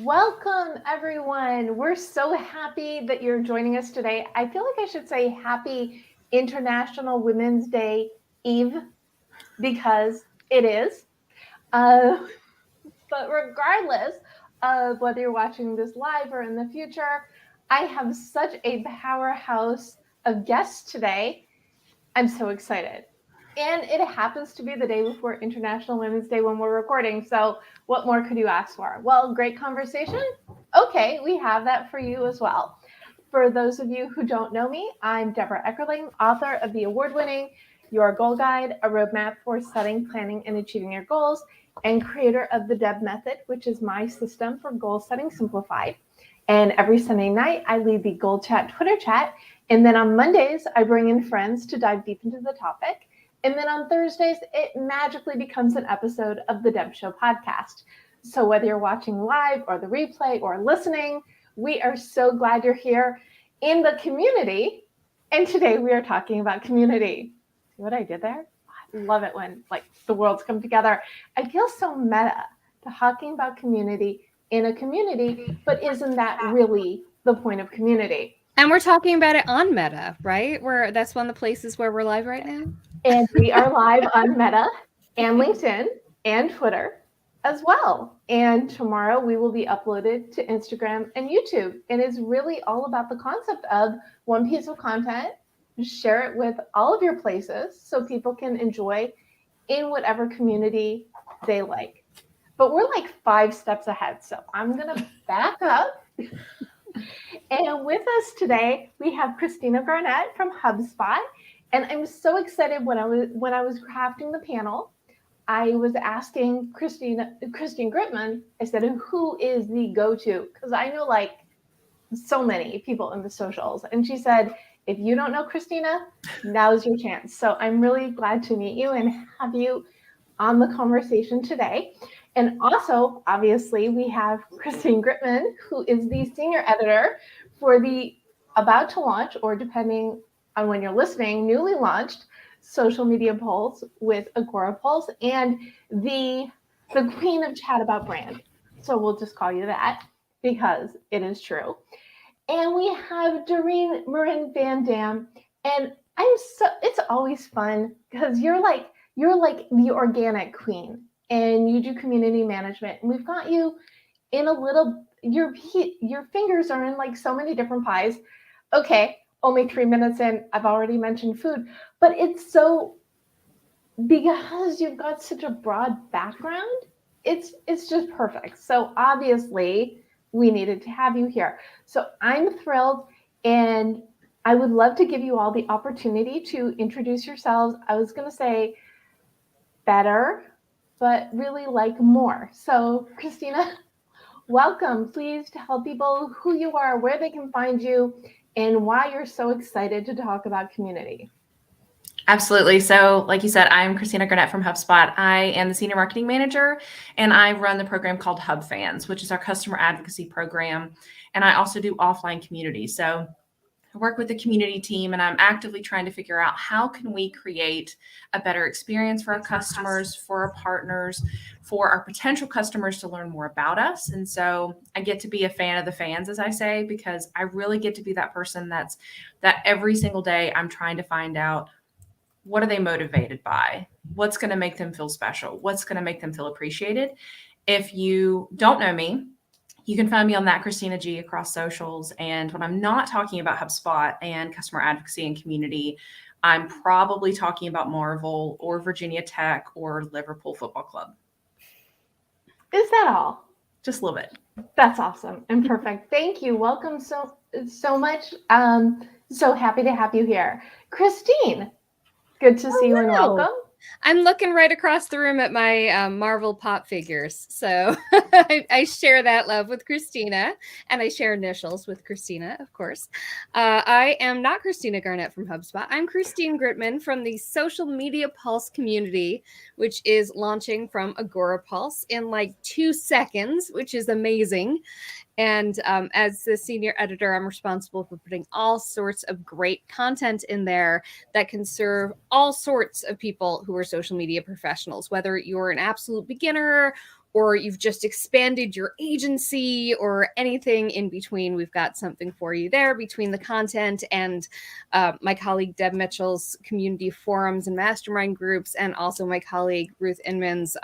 Welcome, everyone. We're so happy that you're joining us today. I feel like I should say Happy International Women's Day Eve because it is. But regardless of whether you're watching this live or in the future, I have such a powerhouse of guests today. I'm so excited. And it happens to be the day before International Women's Day when we're recording. So what more could you ask for? Well, great conversation. Okay, we have that for you as well. For those of you who don't know me, I'm Deborah Eckerling, author of the award-winning Your Goal Guide, a roadmap for setting, planning, and achieving your goals, and creator of the Deb Method, which is my system for goal setting simplified. And every Sunday night, I lead the Goal Chat Twitter chat. And then on Mondays, I bring in friends to dive deep into the topic. And then on Thursdays, it magically becomes an episode of the Deb Show podcast. So whether you're watching live or the replay or listening, we are so glad you're here in the community. And today we are talking about community. See what I did there? I love it when the worlds come together. I feel so meta talking about community in a community, but isn't that really the point of community? And we're talking about it on Meta, right? That's one of the places where we're live right now. And we are live on Meta and LinkedIn and Twitter as well. And tomorrow we will be uploaded to Instagram and YouTube. And it's really all about the concept of one piece of content, share it with all of your places so people can enjoy in whatever community they like. But we're like 5 steps ahead. So I'm going to back up. And with us today, we have Christina Garnett from HubSpot. And I'm so excited when I was crafting the panel, I was asking Christine Gritmon, I said, who is the go-to? Because I know so many people in the socials. And she said, if you don't know Christina, now's your chance. So I'm really glad to meet you and have you on the conversation today. And also, obviously, we have Christine Gritmon, who is the senior editor for the about to launch, or depending on when you're listening, newly launched social media polls with Agorapulse, and the queen of chat about brand. So we'll just call you that because it is true. And we have Dorien Morin-van, and it's always fun because you're like the organic queen, and you do community management, and we've got you in your fingers are in so many different pies. Okay, only 3 minutes in, I've already mentioned food, but it's so, because you've got such a broad background, it's just perfect. So obviously we needed to have you here. So I'm thrilled, and I would love to give you all the opportunity to introduce yourselves. I was going to say better, but really more. So Christina, welcome. Please tell people who you are, where they can find you, and why you're so excited to talk about community. Absolutely. So like you said, I'm Christina Garnett from HubSpot. I am the senior marketing manager, and I run the program called Hub Fans, which is our customer advocacy program. And I also do offline community. So I work with the community team, and I'm actively trying to figure out how can we create a better experience for our customers, for our partners, for our potential customers to learn more about us. And so I get to be a fan of the fans, as I say, because I really get to be that person that every single day I'm trying to find out, what are they motivated by? What's going to make them feel special? What's going to make them feel appreciated? If you don't know me, you can find me on that Christina G across socials. And when I'm not talking about HubSpot and customer advocacy and community, I'm probably talking about Marvel or Virginia Tech or Liverpool Football Club. Is that all? Just a little bit. That's awesome and perfect. Thank you. Welcome so much. So happy to have you here. Christine, good to see you and welcome. I'm looking right across the room at my Marvel pop figures. So I share that love with Christina, and I share initials with Christina, of course. I am not Christina Garnett from HubSpot. I'm Christine Gritmon from the Social Media Pulse community, which is launching from Agorapulse in 2 seconds, which is amazing. And as the senior editor, I'm responsible for putting all sorts of great content in there that can serve all sorts of people who are social media professionals, whether you're an absolute beginner or you've just expanded your agency or anything in between, we've got something for you there between the content and my colleague Deb Mitchell's community forums and mastermind groups, and also my colleague Ruth Inman's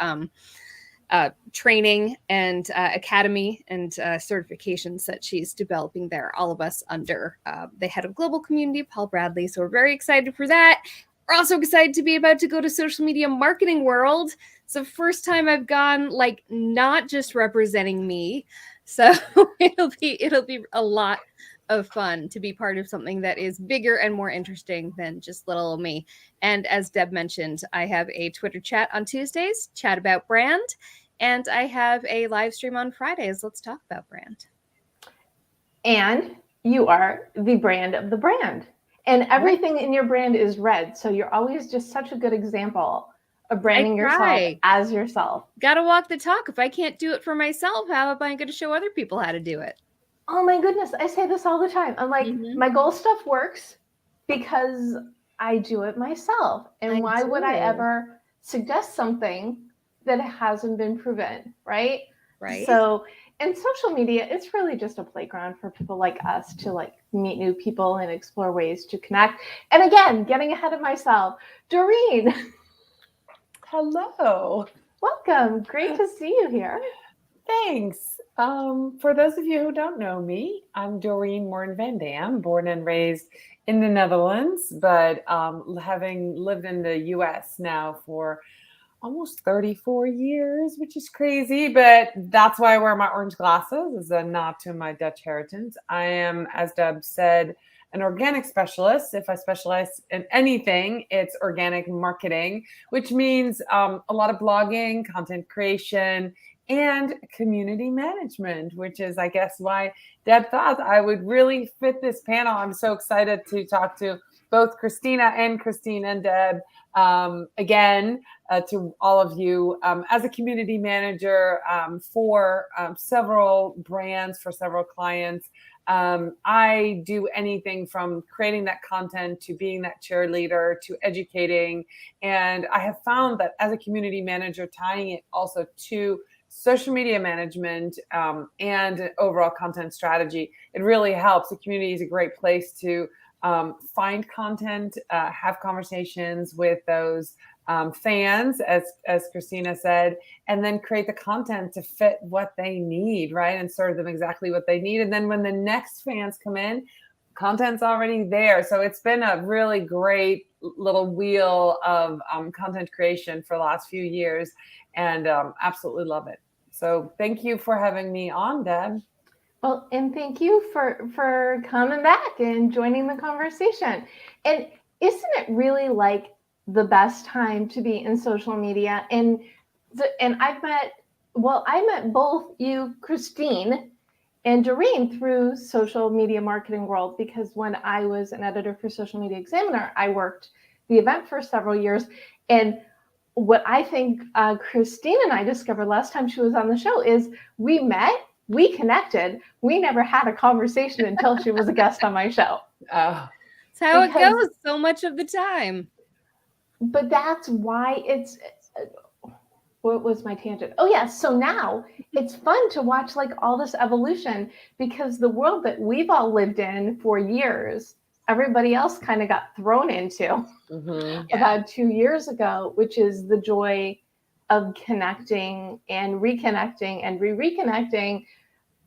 training and academy and certifications that she's developing there, all of us under the head of global community, Paul Bradley. So we're very excited for that. We're also excited to be about to go to Social Media Marketing World. It's the first time I've gone, like, not just representing me. So it'll be a lot of fun to be part of something that is bigger and more interesting than just little old me. And as Deb mentioned, I have a Twitter chat on Tuesdays, chat about brand, and I have a live stream on Fridays. Let's talk about brand. And you are the brand of the brand. And everything in your brand is red. So you're always just such a good example of branding yourself as yourself. Got to walk the talk. If I can't do it for myself, how am I going to show other people how to do it? Oh my goodness. I say this all the time. I'm like, my goal stuff works because I do it myself. And why would I ever suggest something that hasn't been proven, right? Right. So in social media, it's really just a playground for people like us to like meet new people and explore ways to connect. And again, getting ahead of myself, Dorien. Hello. Welcome. Great to see you here. Thanks. For those of you who don't know me, I'm Dorien Morin-van, born and raised in the Netherlands, but having lived in the US now for almost 34 years, which is crazy, but that's why I wear my orange glasses, as a nod to my Dutch heritage. I am, as Deb said, an organic specialist. If I specialize in anything, it's organic marketing, which means a lot of blogging, content creation, and community management, which is, I guess, why Deb thought I would really fit this panel. I'm so excited to talk to both Christina and Deb again, to all of you. As a community manager for several brands, for several clients, I do anything from creating that content to being that cheerleader to educating. And I have found that as a community manager, tying it also to social media management and overall content strategy, it really helps. The community is a great place to find content, have conversations with those fans, as Christina said, and then create the content to fit what they need, right? And serve them exactly what they need. And then when the next fans come in, content's already there. So it's been a really great little wheel of content creation for the last few years, and absolutely love it. So thank you for having me on, Deb. Well, and thank you for coming back and joining the conversation. And isn't it really like the best time to be in social media? And I met both you, Christine, and Dorien through Social Media Marketing World, because when I was an editor for Social Media Examiner, I worked the event for several years. And what I think Christine and I discovered last time she was on the show is we met, we connected, we never had a conversation until she was a guest on my show. Oh, That's how it goes so much of the time. But that's why it's, what was my tangent? Oh yeah, so now it's fun to watch like all this evolution, because the world that we've all lived in for years, everybody else kind of got thrown into about 2 years ago, which is the joy of connecting and reconnecting and reconnecting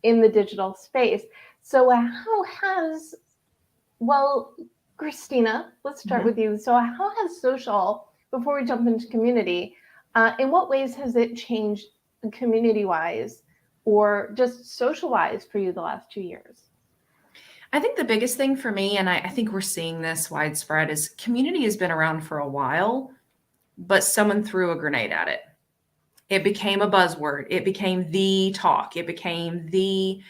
in the digital space. So Christina, let's start with you. So how has social, before we jump into community, in what ways has it changed community-wise or just social-wise for you the last 2 years? I think the biggest thing for me, and I think we're seeing this widespread, is community has been around for a while, but someone threw a grenade at it. It became a buzzword. It became the talk. It became the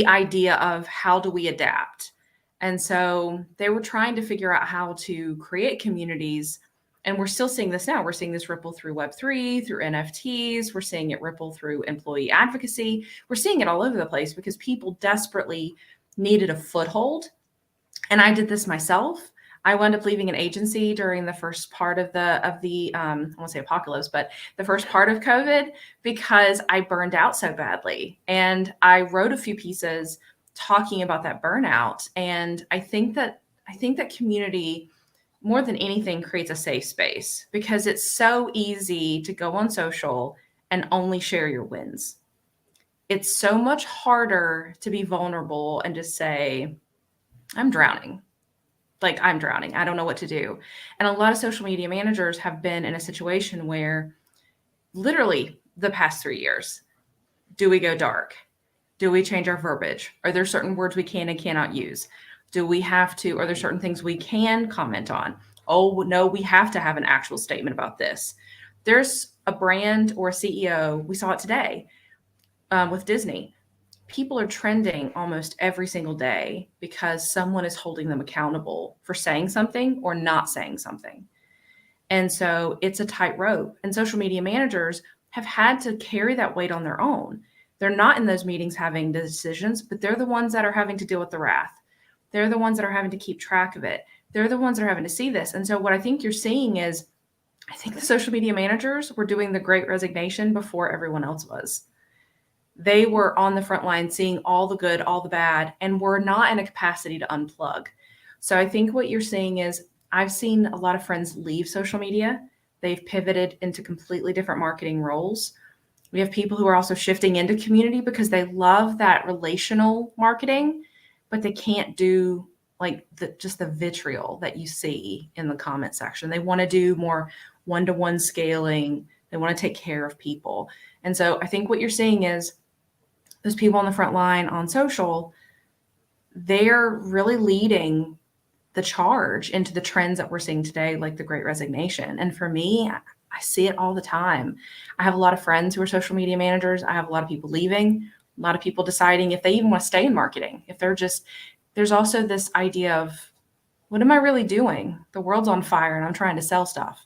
idea of how do we adapt. And so they were trying to figure out how to create communities. And we're still seeing this now. We're seeing this ripple through Web3, through NFTs. We're seeing it ripple through employee advocacy. We're seeing it all over the place because people desperately needed a foothold. And I did this myself. I wound up leaving an agency during the first part of the I won't say apocalypse, but the first part of COVID, because I burned out so badly. And I wrote a few pieces talking about that burnout. And I think that community, more than anything, creates a safe space, because it's so easy to go on social and only share your wins. It's so much harder to be vulnerable and just say, I'm drowning. Like, I'm drowning. I don't know what to do. And a lot of social media managers have been in a situation where literally the past 3 years, do we go dark? Do we change our verbiage? Are there certain words we can and cannot use? Do we have to, are there certain things we can comment on? Oh, no, we have to have an actual statement about this. There's a brand or a CEO, we saw it today with Disney. People are trending almost every single day because someone is holding them accountable for saying something or not saying something. And so it's a tightrope. And social media managers have had to carry that weight on their own. They're not in those meetings having the decisions, but they're the ones that are having to deal with the wrath. They're the ones that are having to keep track of it. They're the ones that are having to see this. And so what I think you're seeing is, I think the social media managers were doing the Great Resignation before everyone else was. They were on the front line seeing all the good, all the bad, and were not in a capacity to unplug. So I think what you're seeing is, I've seen a lot of friends leave social media. They've pivoted into completely different marketing roles. We have people who are also shifting into community because they love that relational marketing, but they can't do like just the vitriol that you see in the comment section. They want to do more one-to-one scaling. They want to take care of people. And so I think what you're seeing is those people on the front line on social, they're really leading the charge into the trends that we're seeing today, like the Great Resignation. And for me, I see it all the time. I have a lot of friends who are social media managers. I have a lot of people leaving, a lot of people deciding if they even want to stay in marketing. If they're just, there's also this idea of, what am I really doing? The world's on fire and I'm trying to sell stuff.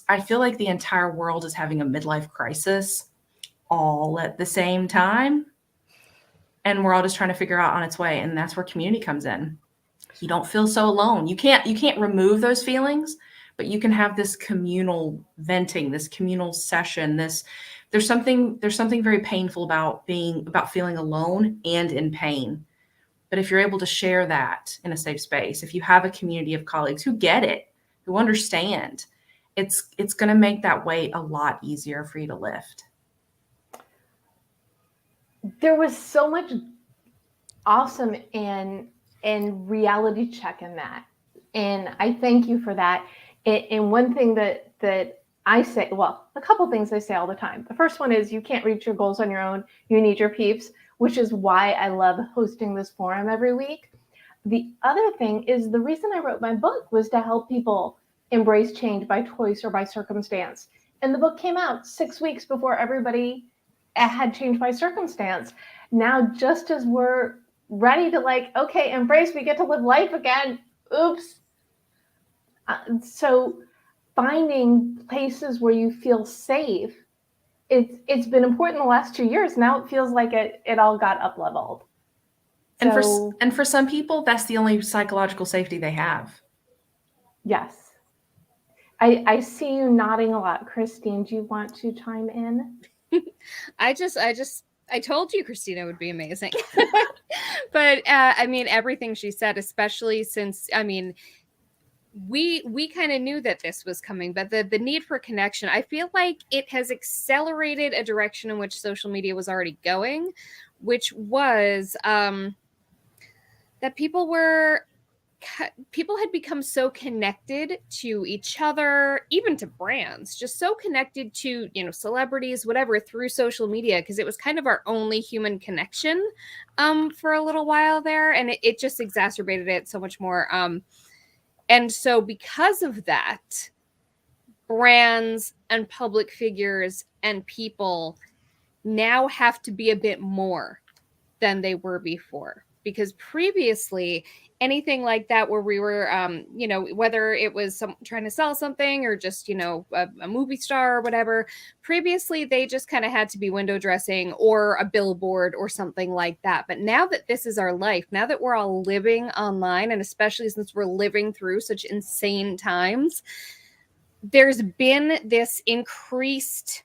I feel like the entire world is having a midlife crisis all at the same time. And we're all just trying to figure out on its way. And that's where community comes in. You don't feel so alone. You can't remove those feelings, but you can have this communal venting, this communal session. There's something very painful about feeling alone and in pain. But if you're able to share that in a safe space, if you have a community of colleagues who get it, who understand, it's going to make that weight a lot easier for you to lift. There was so much awesome and reality check in that. And I thank you for that. And one thing that I say, well, a couple things I say all the time. The first one is, you can't reach your goals on your own. You need your peeps, which is why I love hosting this forum every week. The other thing is, the reason I wrote my book was to help people embrace change by choice or by circumstance. And the book came out 6 weeks before everybody had changed by circumstance. Now, just as we're ready to okay, embrace, we get to live life again. Oops. So finding places where you feel safe, it's been important the last 2 years. Now it feels like it all got up leveled. And for some people, that's the only psychological safety they have. Yes. I see you nodding a lot. Christine, do you want to chime in? I told you Christina would be amazing. But I mean, everything she said, especially since, I mean, we kind of knew that this was coming, but the need for connection, I feel like it has accelerated a direction in which social media was already going, which was that people had become so connected to each other, even to brands, just so connected to, celebrities, whatever, through social media, because it was kind of our only human connection for a little while there. And it just exacerbated it so much more. And so because of that, brands and public figures and people now have to be a bit more than they were before. because previously anything like that where we were, whether it was trying to sell something or just, a movie star or whatever, previously they just kind of had to be window dressing or a billboard or something like that. But now that this is our life, now that we're all living online, and especially since we're living through such insane times, there's been this increased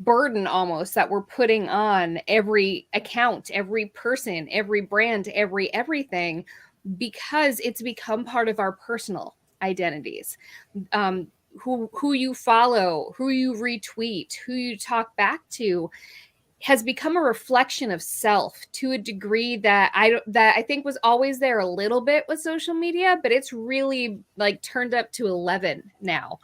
burden almost that we're putting on every account, every person, every brand, everything, because it's become part of our personal identities. Who you follow, who you retweet, who you talk back to has become a reflection of self to a degree that I think was always there a little bit with social media, but it's really like turned up to 11 now.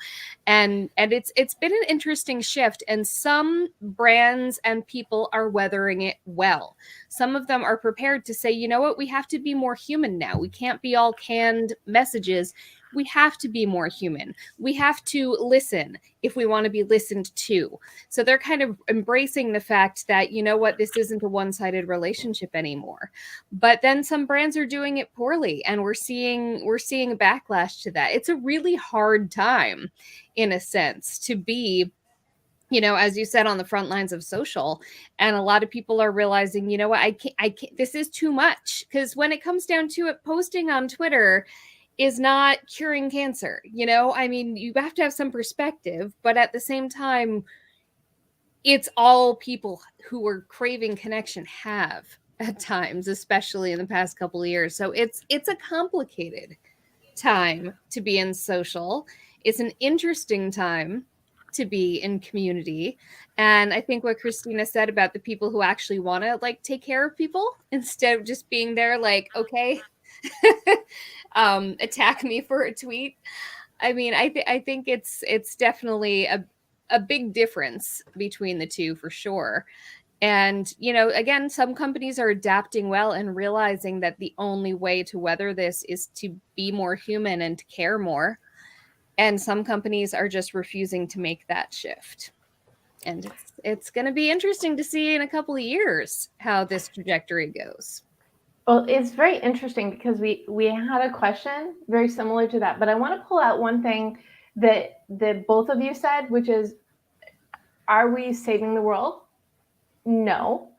And it's been an interesting shift, and some brands and people are weathering it well. Some of them are prepared to say, you know what, we have to be more human now. We can't be all canned messages. We have to be more human. We have to listen if we want to be listened to. So they're kind of embracing the fact that, you know what, this isn't a one-sided relationship anymore. But then some brands are doing it poorly, and we're seeing a backlash to that. It's a really hard time, in a sense, to be, as you said, on the front lines of social. And a lot of people are realizing, you know what, I can't, this is too much. Because when it comes down to it, posting on Twitter is not curing cancer. I mean, you have to have some perspective, but at the same time, it's all people who are craving connection have at times, especially in the past couple of years. So it's a complicated time to be in social. It's an interesting time to be in community. And I think what Christina said about the people who actually want to take care of people instead of just being there okay, attack me for a tweet. I mean, I think it's definitely a big difference between the two, for sure. And, again, some companies are adapting well and realizing that the only way to weather this is to be more human and to care more. And some companies are just refusing to make that shift. And it's going to be interesting to see in a couple of years how this trajectory goes. Well, it's very interesting because we had a question very similar to that, but I want to pull out one thing that both of you said, which is, are we saving the world? No.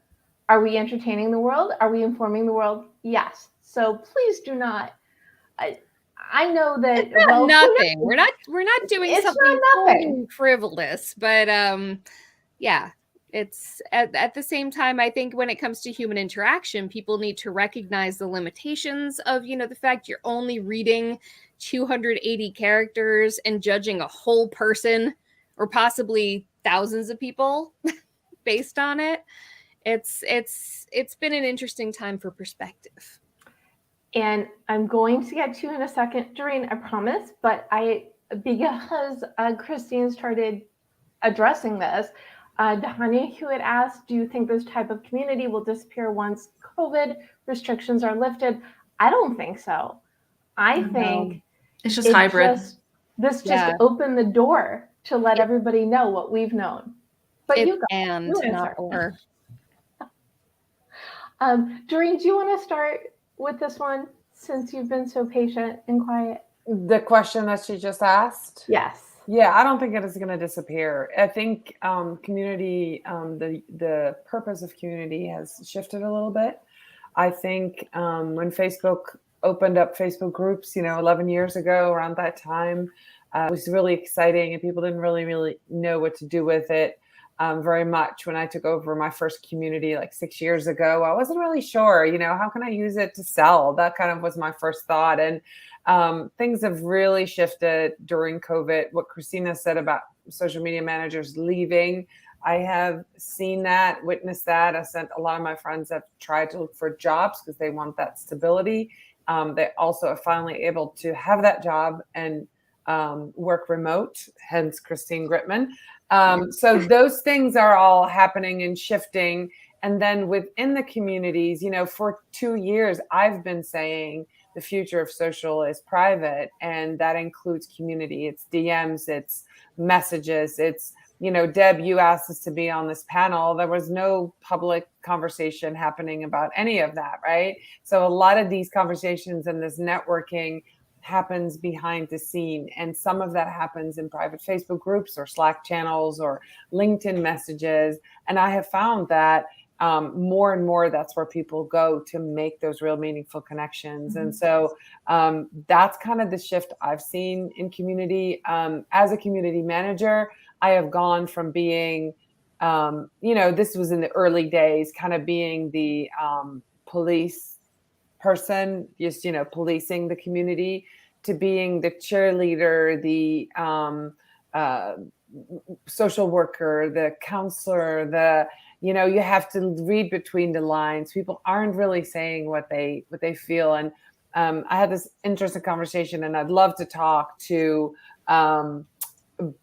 Are we entertaining the world? Are we informing the world? Yes. So please do not. I know that nothing. We're not doing something totally frivolous, but yeah. It's at the same time, I think when it comes to human interaction, people need to recognize the limitations of, the fact you're only reading 280 characters and judging a whole person or possibly thousands of people based on it. It's been an interesting time for perspective. And I'm going to get to you in a second, Dorien, I promise, but because Christine started addressing this, Dahania, who had asked, do you think this type of community will disappear once COVID restrictions are lifted? I don't think so. I think it's just hybrid. This just opened the door to let everybody know what we've known. But not or. Dorien, do you want to start with this one since you've been so patient and quiet? The question that she just asked? Yes. Yeah, I don't think it is going to disappear. I think community, the purpose of community has shifted a little bit. I think when Facebook opened up Facebook groups, 11 years ago, around that time, it was really exciting and people didn't really know what to do with it very much. When I took over my first community 6 years ago, I wasn't really sure, how can I use it to sell? That kind of was my first thought. And things have really shifted during COVID. What Christina said about social media managers leaving, I have seen that, witnessed that. I sent a lot of my friends have tried to look for jobs because they want that stability. They also are finally able to have that job and work remote, hence Christine Gritmon. So those things are all happening and shifting. And then within the communities, for 2 years, I've been saying the future of social is private, and that includes community. It's DMs, it's messages, it's Deb, you asked us to be on this panel. There was no public conversation happening about any of that, right? So a lot of these conversations and this networking happens behind the scene. And some of that happens in private Facebook groups or Slack channels or LinkedIn messages. And I have found that more and more, that's where people go to make those real meaningful connections. And so that's kind of the shift I've seen in community. As a community manager, I have gone from being, this was in the early days, kind of being the police person, just, policing the community, to being the cheerleader, the social worker, the counselor, you have to read between the lines. People aren't really saying what they feel. And I had this interesting conversation, and I'd love to talk to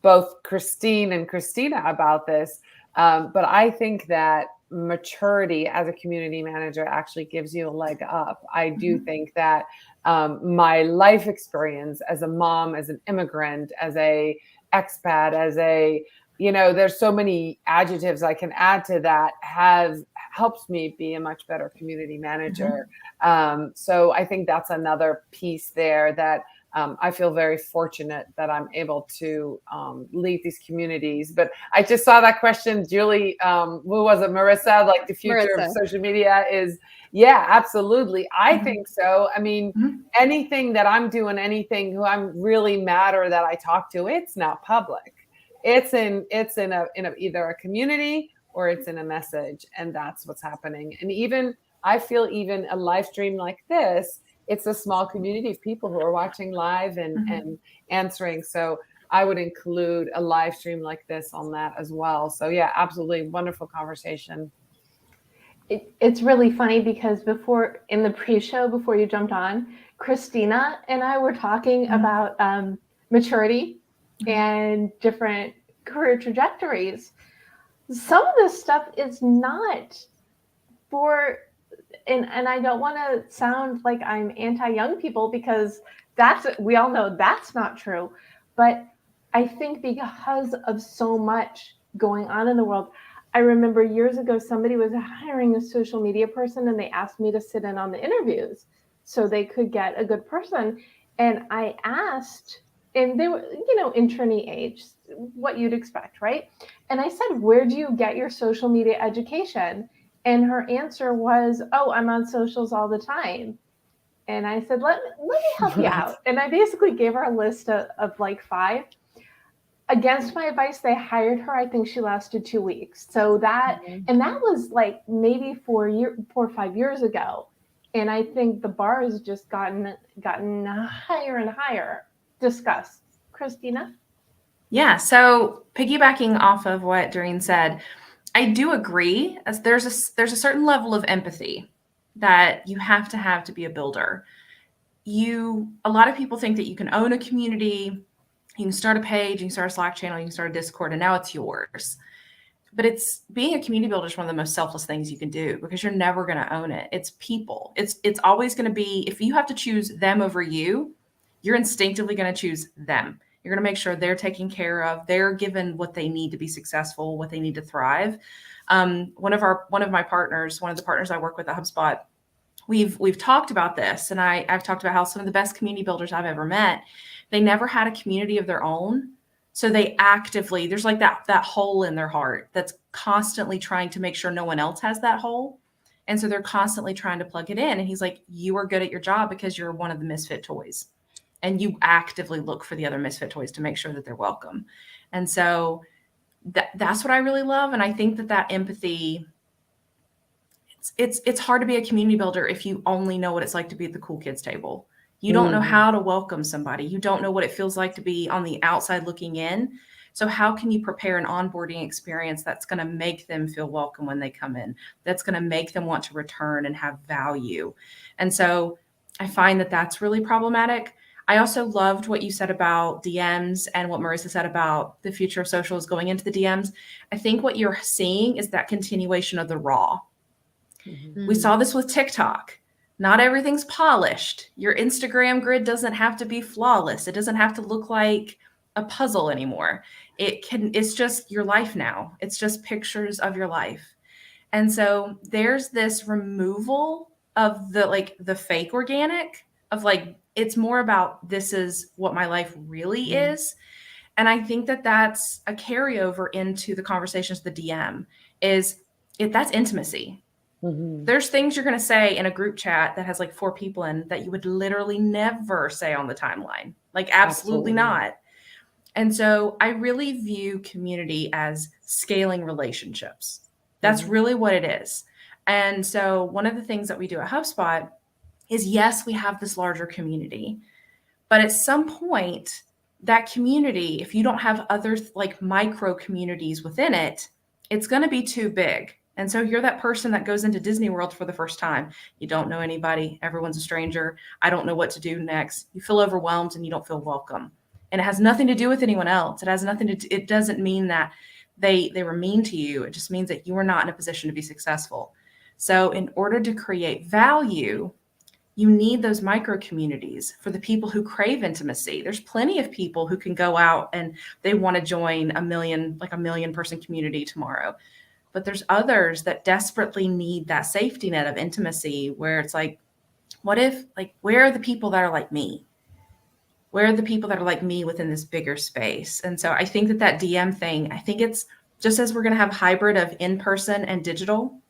both Christine and Christina about this. But I think that maturity as a community manager actually gives you a leg up. I do think that my life experience as a mom, as an immigrant, as a expat, there's so many adjectives I can add to that, helps me be a much better community manager. So I think that's another piece there that I feel very fortunate that I'm able to lead these communities. But I just saw that question, Julie, who was it, Marissa? Like the future of social media is, yeah, absolutely. I think so. I mean, anything that I'm doing, anything who I'm really mad or that I talk to, it's now public. It's in either a community or it's in a message, and that's what's happening. And even I feel even a live stream like this, it's a small community of people who are watching live and answering. So I would include a live stream like this on that as well. So yeah, absolutely wonderful conversation. It's really funny because before, in the pre-show, before you jumped on, Christina and I were talking about maturity and different career trajectories. Some of this stuff is not for, and I don't want to sound like I'm anti-young people, because we all know that's not true. But I think because of so much going on in the world, I remember years ago, somebody was hiring a social media person and they asked me to sit in on the interviews so they could get a good person. And I asked, and they were, internee age, what you'd expect, right? And I said, where do you get your social media education? And her answer was, oh, I'm on socials all the time. And I said, let me help you out. And I basically gave her a list of like 5. Against my advice, they hired her. I think she lasted 2 weeks. So that, and that was like maybe 4 or 5 years ago. And I think the bar has just gotten higher and higher. Discuss. Christina? Yeah, so piggybacking off of what Dorien said, I do agree, as there's a certain level of empathy that you have to be a builder. A lot of people think that you can own a community, you can start a page, you can start a Slack channel, you can start a Discord, and now it's yours. But being a community builder is one of the most selfless things you can do, because you're never going to own it. It's people. It's always going to be, if you have to choose them over you, you're instinctively going to choose them. You're going to make sure they're taken care of. They're given what they need to be successful, what they need to thrive. One of my partners, one of the partners I work with at HubSpot, we've talked about this, and I've talked about how some of the best community builders I've ever met, they never had a community of their own. So they actively, there's like that hole in their heart that's constantly trying to make sure no one else has that hole. And so they're constantly trying to plug it in. And he's like, you are good at your job because you're one of the misfit toys. And you actively look for the other misfit toys to make sure that they're welcome. And so that's what I really love. And I think that empathy, it's hard to be a community builder if you only know what it's like to be at the cool kids table. You don't know how to welcome somebody. You don't know what it feels like to be on the outside looking in. So how can you prepare an onboarding experience that's going to make them feel welcome when they come in? That's going to make them want to return and have value. And so I find that that's really problematic. I also loved what you said about DMs and what Marissa said about the future of social is going into the DMs. I think what you're seeing is that continuation of the raw. We saw this with TikTok. Not everything's polished. Your Instagram grid doesn't have to be flawless. It doesn't have to look like a puzzle anymore. it's just your life now. It's just pictures of your life. And so there's this removal of the fake organic of like, it's more about this is what my life really is. And I think that that's a carryover into the conversations, the DM is that's intimacy. There's things you're going to say in a group chat that has like 4 people in that you would literally never say on the timeline. Like absolutely not. And so I really view community as scaling relationships. That's really what it is. And so one of the things that we do at HubSpot is, yes, we have this larger community, but at some point, that community, if you don't have other like micro communities within it, it's going to be too big. And so you're that person that goes into Disney World for the first time. You don't know anybody. Everyone's a stranger. I don't know what to do next. You feel overwhelmed and you don't feel welcome. And it has nothing to do with anyone else. It has nothing to do, it doesn't mean that they were mean to you. It just means that you are not in a position to be successful. So in order to create value, you need those micro communities for the people who crave intimacy. There's plenty of people who can go out and they want to join a million person community tomorrow. But there's others that desperately need that safety net of intimacy where it's like, what if, like, where are the people that are like me? Where are the people that are like me within this bigger space? And so I think that DM thing, I think it's just as we're going to have hybrid of in-person and digital,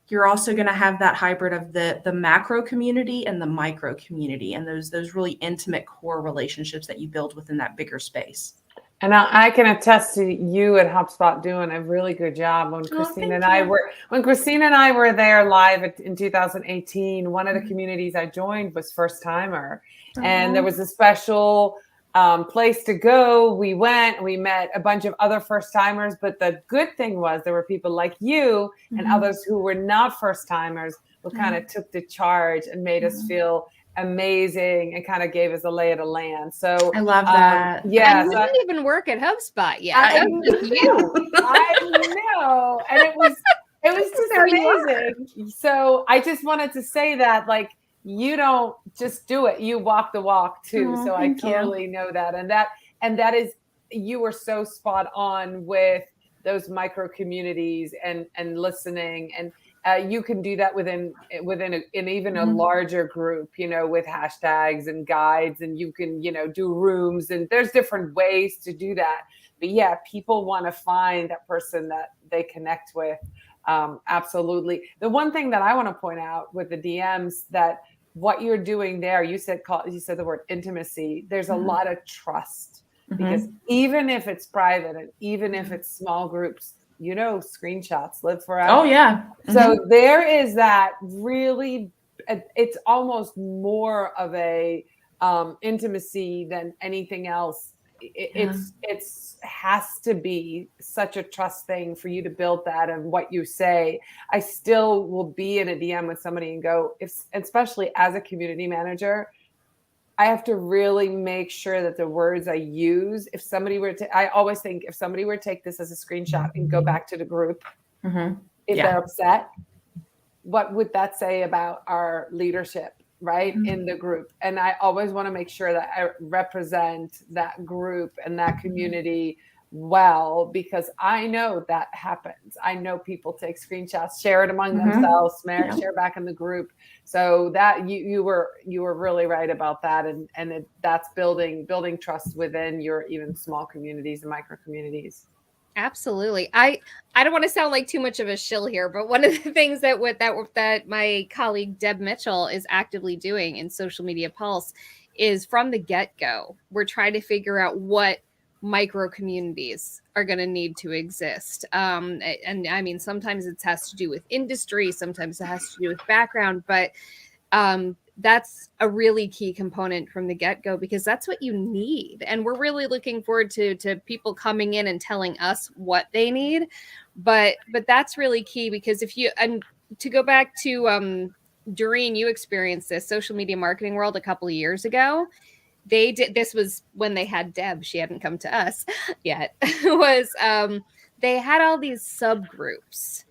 you're also going to have that hybrid of the macro community and the micro community and those really intimate core relationships that you build within that bigger space. And I can attest to you at HubSpot doing a really good job. When Christina and I were there live in 2018, one of the communities I joined was First Timer, and there was a special place to go. We went, we met a bunch of other first timers, but the good thing was there were people like you and others who were not first timers who kind of took the charge and made us feel amazing and kind of gave us a lay of the land. So I love that. Yeah, we didn't even work at HubSpot yet. I know, and it was just amazing. So I just wanted to say that, like, you don't just do it; you walk the walk too. So I totally know that, and that is, you were so spot on with those micro communities and listening, and you can do that within even a larger group, with hashtags and guides, and you can, do rooms, and there's different ways to do that. But yeah, people want to find that person that they connect with. Absolutely. The one thing that I want to point out with the DMs, that what you're doing there, you said the word intimacy. There's a lot of trust, because even if it's private and even if it's small groups, screenshots live forever. Oh yeah. So there is that really, it's almost more of a intimacy than anything else. It's has to be such a trust thing for you to build that. And what you say, I still will be in a DM with somebody and go, especially as a community manager, I have to really make sure that the words I use, I always think if somebody were to take this as a screenshot and go back to the group, if they're upset, what would that say about our leadership, right, in the group? And I always want to make sure that I represent that group and that community well, because I know that happens. I know people take screenshots, share it among themselves, share back in the group. So that you were really right about that, and that's building trust within your even small communities and micro communities. Absolutely. I don't want to sound like too much of a shill here, but one of the things that my colleague Deb Mitchell is actively doing in Social Media Pulse is, from the get-go, we're trying to figure out what micro communities are going to need to exist. And I mean, sometimes it has to do with industry, sometimes it has to do with background, but that's a really key component from the get-go, because that's what you need. And we're really looking forward to people coming in and telling us what they need. But that's really key, because and to go back to Dorien, you experienced this social media marketing world a couple of years ago. This was when they had Deb, she hadn't come to us yet, they had all these subgroups.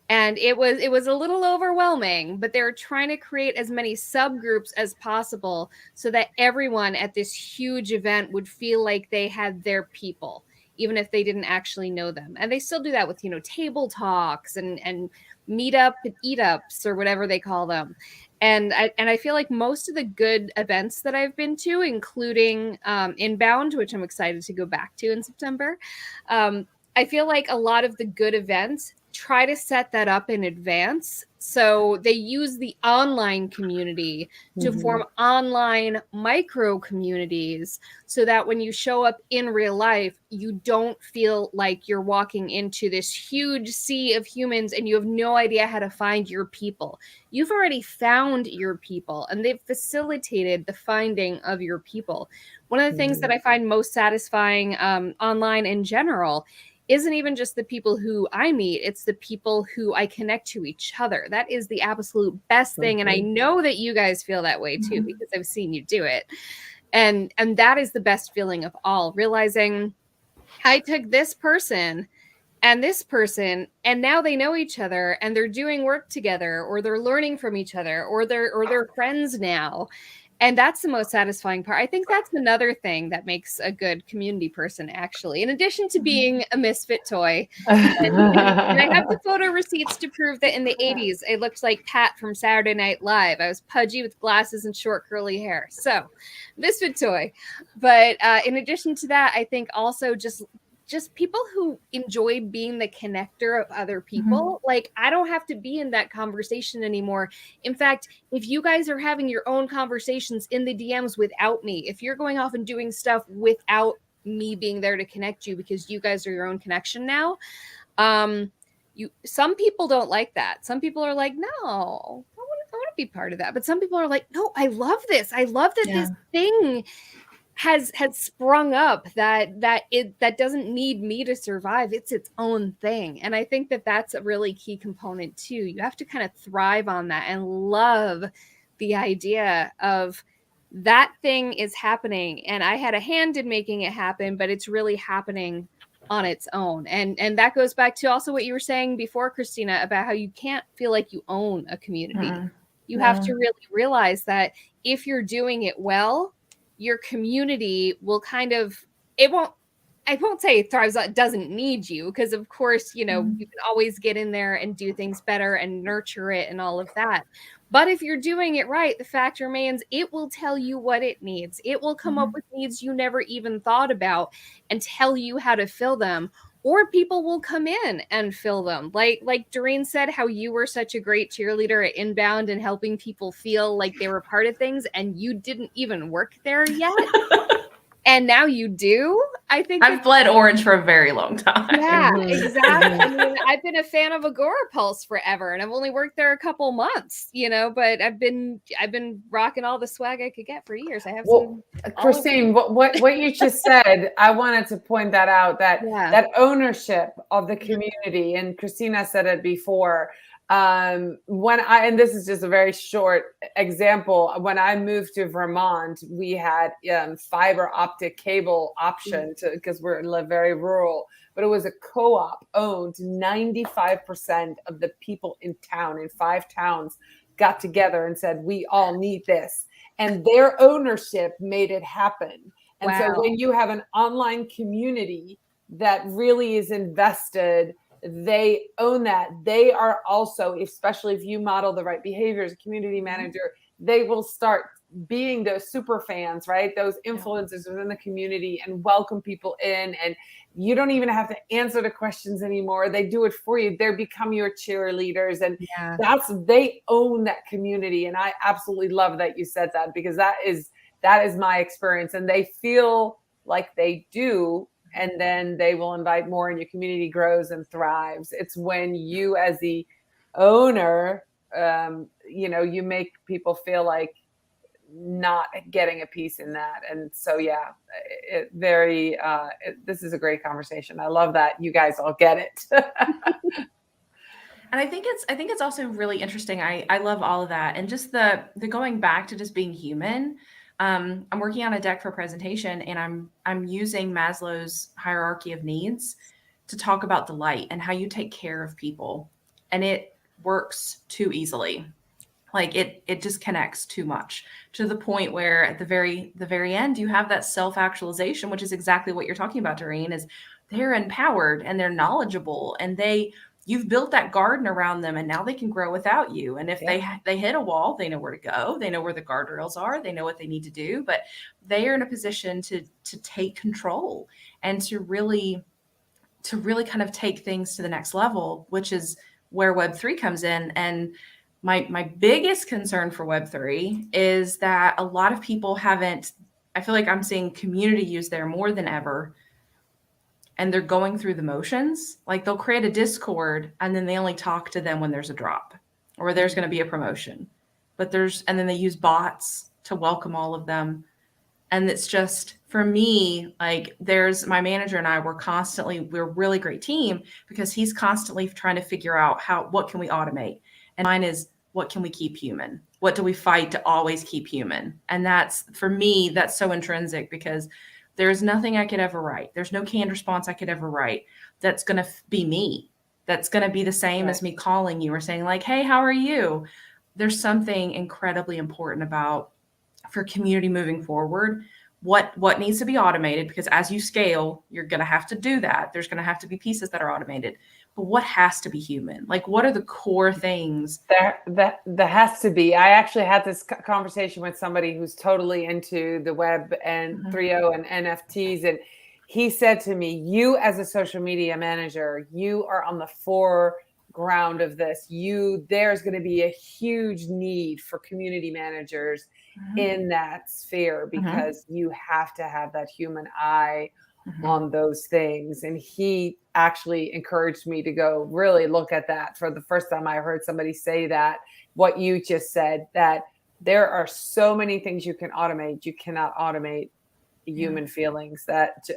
And it was a little overwhelming, but they were trying to create as many subgroups as possible so that everyone at this huge event would feel like they had their people. even if they didn't actually know them. And they still do that with, table talks and meet up and eat ups or whatever they call them. And I feel like most of the good events that I've been to, including Inbound, which I'm excited to go back to in September, I feel like a lot of the good events try to set that up in advance. So they use the online community to form online micro communities so that when you show up in real life, you don't feel like you're walking into this huge sea of humans and you have no idea how to find your people. You've already found your people and they've facilitated the finding of your people. One of the things that I find most satisfying online in general isn't even just the people who I meet, it's the people who I connect to each other. That is the absolute best thing. And I know that you guys feel that way too, because I've seen you do it. And that is the best feeling of all, realizing I took this person and now they know each other and they're doing work together, or they're learning from each other, or they're friends now. And that's the most satisfying part. I think that's another thing that makes a good community person, actually, in addition to being a misfit toy. And I have the photo receipts to prove that in the 80s, I looked like Pat from Saturday Night Live. I was pudgy with glasses and short curly hair. So misfit toy. But in addition to that, I think also just people who enjoy being the connector of other people. Like, I don't have to be in that conversation anymore. In fact, if you guys are having your own conversations in the DMs without me, if you're going off and doing stuff without me being there to connect you because you guys are your own connection now, some people don't like that. Some people are like, no, I want to be part of that. But some people are like, no, I love this. I love that this thing has sprung up that doesn't need me to survive. It's its own thing. And I think that that's a really key component too. You have to kind of thrive on that and love the idea of that thing is happening and I had a hand in making it happen, but it's really happening on its own. And that goes back to also what you were saying before, Christina, about how you can't feel like you own a community. You have to really realize that if you're doing it well, your community will I won't say it thrives, doesn't need you, because of course, you can always get in there and do things better and nurture it and all of that. But if you're doing it right, the fact remains, it will tell you what it needs. It will come up with needs you never even thought about and tell you how to fill them. Or people will come in and fill them. Like Dorien said, how you were such a great cheerleader at Inbound and helping people feel like they were part of things, and you didn't even work there yet. And now you do. I think I've bled orange for a very long time. Yeah, exactly. I mean, I've been a fan of Agorapulse forever, and I've only worked there a couple months, but I've been rocking all the swag I could get for years. I have Christine, what you just said, I wanted to point that out, that ownership of the community, and Christina said it before. And this is just a very short example, when I moved to Vermont, we had fiber optic cable option because we live very rural, but it was a co-op owned. 95% of the people in town, in 5 towns, got together and said, we all need this. And their ownership made it happen. And so when you have an online community that really is invested, they own that. They are also, especially if you model the right behavior as a community manager, they will start being those super fans, right? Those influencers within the community, and welcome people in. And you don't even have to answer the questions anymore. They do it for you. They become your cheerleaders. And they own that community. And I absolutely love that you said that, because that is my experience. And they feel like they do. And then they will invite more, and your community grows and thrives. It's when you, as the owner, you make people feel like not getting a piece in that. And so, this is a great conversation. I love that you guys all get it. And I think it's also really interesting. I love all of that. And just the going back to just being human. I'm working on a deck for presentation, and I'm using Maslow's hierarchy of needs to talk about delight and how you take care of people. And it works too easily. Like it just connects too much, to the point where at the very end, you have that self-actualization, which is exactly what you're talking about, Dorien, is they're empowered and they're knowledgeable, and you've built that garden around them, and now they can grow without you. And if they hit a wall, they know where to go. They know where the guardrails are. They know what they need to do, but they are in a position to take control and to really kind of take things to the next level, which is where Web3 comes in. And my biggest concern for Web3 is that a lot of people I feel like I'm seeing community use there more than ever. And they're going through the motions. Like they'll create a Discord and then they only talk to them when there's a drop or there's going to be a promotion. And then they use bots to welcome all of them. And it's just, for me, like my manager and I, we're a really great team because he's constantly trying to figure out what can we automate? And mine is, what can we keep human? What do we fight to always keep human? And for me, that's so intrinsic because there's nothing I could ever write. There's no canned response I could ever write that's going to be me. That's going to be the same as me calling you or saying like, hey, how are you? There's something incredibly important about, for community moving forward, what needs to be automated, because as you scale, you're going to have to do that. There's going to have to be pieces that are automated. But what has to be human? Like, what are the core things? That has to be. I actually had this conversation with somebody who's totally into the web and 3.0 and NFTs. And he said to me, you as a social media manager, you are on the foreground of this. There's going to be a huge need for community managers in that sphere because you have to have that human eye on those things. And he actually encouraged me to go really look at that. For the first time I heard somebody say that, what you just said, that there are so many things you can automate. You cannot automate human feelings,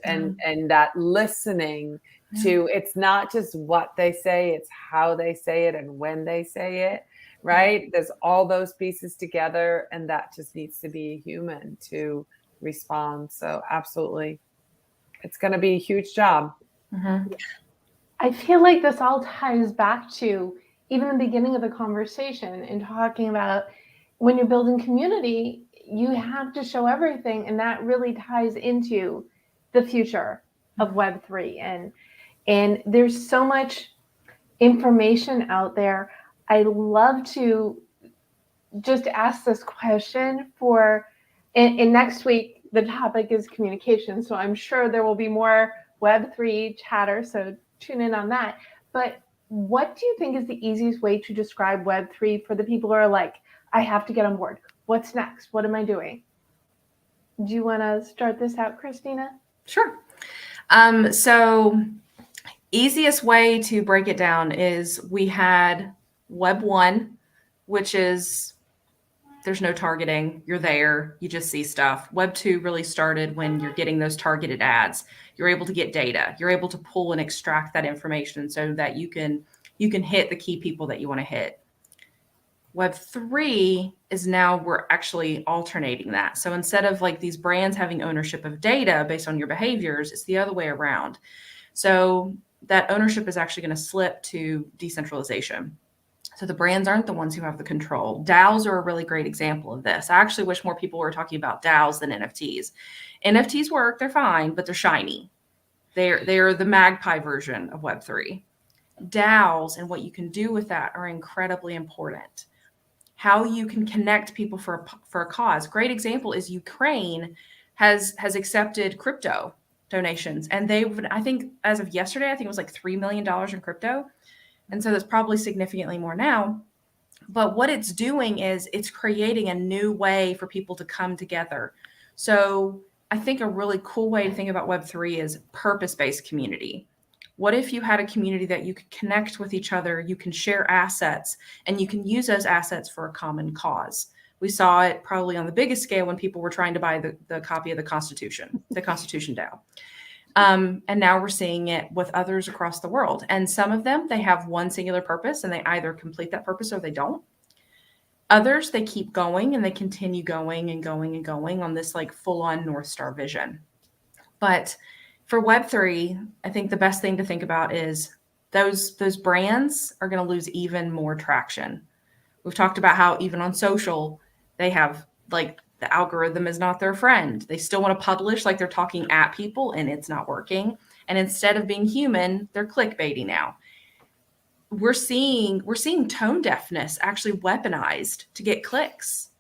and that listening to, it's not just what they say, it's how they say it and when they say it, right? There's all those pieces together, and that just needs to be a human to respond. So absolutely. It's going to be a huge job. I feel like this all ties back to even the beginning of the conversation and talking about when you're building community, you have to show everything. And that really ties into the future of Web3. And there's so much information out there. I love to just ask this question in next week. The topic is communication. So I'm sure there will be more Web3 chatter. So tune in on that. But what do you think is the easiest way to describe Web3 for the people who are like, I have to get on board? What's next? What am I doing? Do you want to start this out, Christina? Sure. So easiest way to break it down is we had Web 1, which is there's no targeting. You're there. You just see stuff. Web 2 really started when you're getting those targeted ads. You're able to get data. You're able to pull and extract that information so that you can hit the key people that you want to hit. Web 3 is now we're actually alternating that. So instead of like these brands having ownership of data based on your behaviors, it's the other way around. So that ownership is actually going to slip to decentralization. So the brands aren't the ones who have the control. DAOs are a really great example of this. I actually wish more people were talking about DAOs than NFTs. NFTs work, they're fine, but they're shiny. They're the magpie version of Web3. DAOs and what you can do with that are incredibly important. How you can connect people for a cause. Great example is Ukraine has accepted crypto donations. And I think as of yesterday, I think it was like $3 million in crypto. And so that's probably significantly more now. But what it's doing is it's creating a new way for people to come together. So I think a really cool way to think about Web3 is purpose-based community. What if you had a community that you could connect with each other, you can share assets, and you can use those assets for a common cause? We saw it probably on the biggest scale when people were trying to buy the copy of the Constitution DAO. And now we're seeing it with others across the world. And some of them, they have one singular purpose and they either complete that purpose or they don't. Others, they keep going and they continue going and going and going on this like full-on North Star vision. But for Web3, I think the best thing to think about is those brands are going to lose even more traction. We've talked about how even on social, they have like the algorithm is not their friend. They still want to publish like they're talking at people and it's not working. And instead of being human, they're clickbaity now. We're seeing tone deafness actually weaponized to get clicks.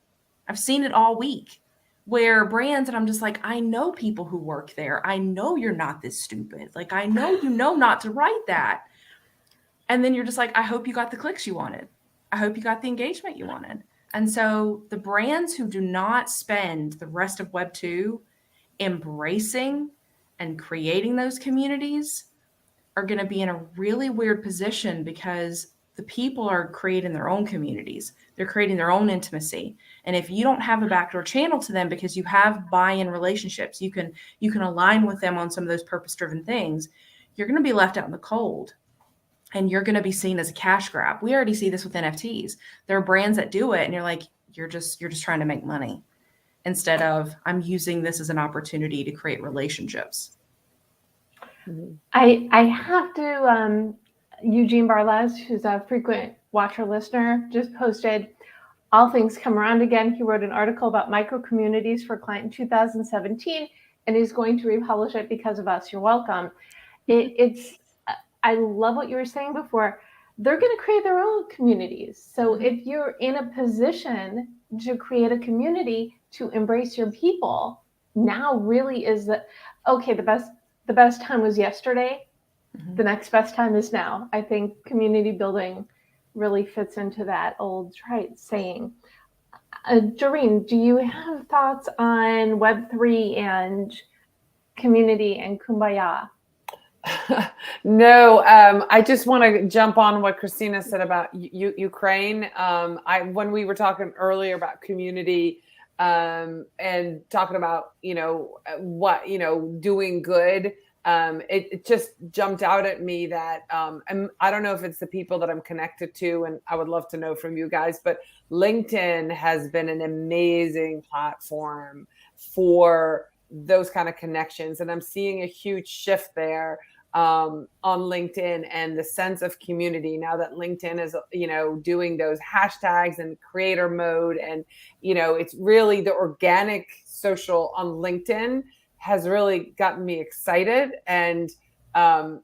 I've seen it all week where brands, and I'm just like, I know people who work there. I know you're not this stupid. Like, I know you know not to write that. And then you're just like, I hope you got the clicks you wanted. I hope you got the engagement you wanted. And so the brands who do not spend the rest of Web 2 embracing and creating those communities are going to be in a really weird position, because the people are creating their own communities. They're creating their own intimacy. And if you don't have a backdoor channel to them because you have buy-in relationships, you can align with them on some of those purpose-driven things, you're going to be left out in the cold. And you're going to be seen as a cash grab. We already see this with NFTs. There are brands that do it, and you're like, you're just trying to make money, instead of, I'm using this as an opportunity to create relationships. I have to, Eugene Barlas, who's a frequent watcher listener, just posted All Things Come Around Again. He wrote an article about micro communities for client in 2017, and he's going to republish it because of us. You're welcome. I love what you were saying before. They're going to create their own communities. So if you're in a position to create a community to embrace your people, now really is the best time was yesterday. The next best time is now. I think community building really fits into that old trite saying. Dorien, do you have thoughts on Web3 and community and kumbaya? No, I just want to jump on what Christina said about Ukraine. When we were talking earlier about community and talking about, doing good, it just jumped out at me that, and I don't know if it's the people that I'm connected to, and I would love to know from you guys, but LinkedIn has been an amazing platform for those kind of connections. And I'm seeing a huge shift there on LinkedIn, and the sense of community now that LinkedIn is, doing those hashtags and creator mode. And, it's really the organic social on LinkedIn has really gotten me excited. And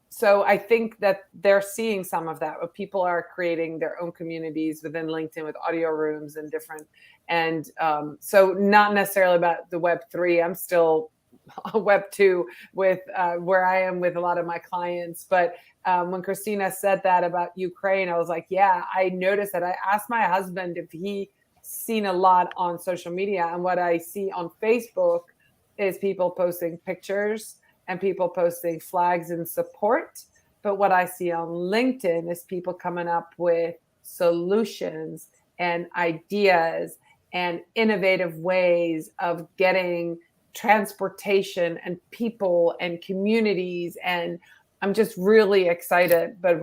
so I think that they're seeing some of that, where people are creating their own communities within LinkedIn with audio rooms and different. And so not necessarily about the Web3. I'm still Web 2 with where I am with a lot of my clients. But when Christina said that about Ukraine, I was like, yeah, I noticed that. I asked my husband if he seen a lot on social media, and what I see on Facebook is people posting pictures and people posting flags in support. But what I see on LinkedIn is people coming up with solutions and ideas and innovative ways of getting transportation and people and communities. And I'm just really excited by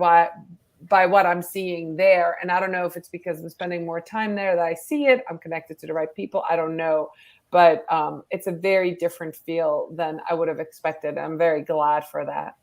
what I'm seeing there. And I don't know if it's because I'm spending more time there that I see it. I'm connected to the right people. I don't know. But it's a very different feel than I would have expected. I'm very glad for that.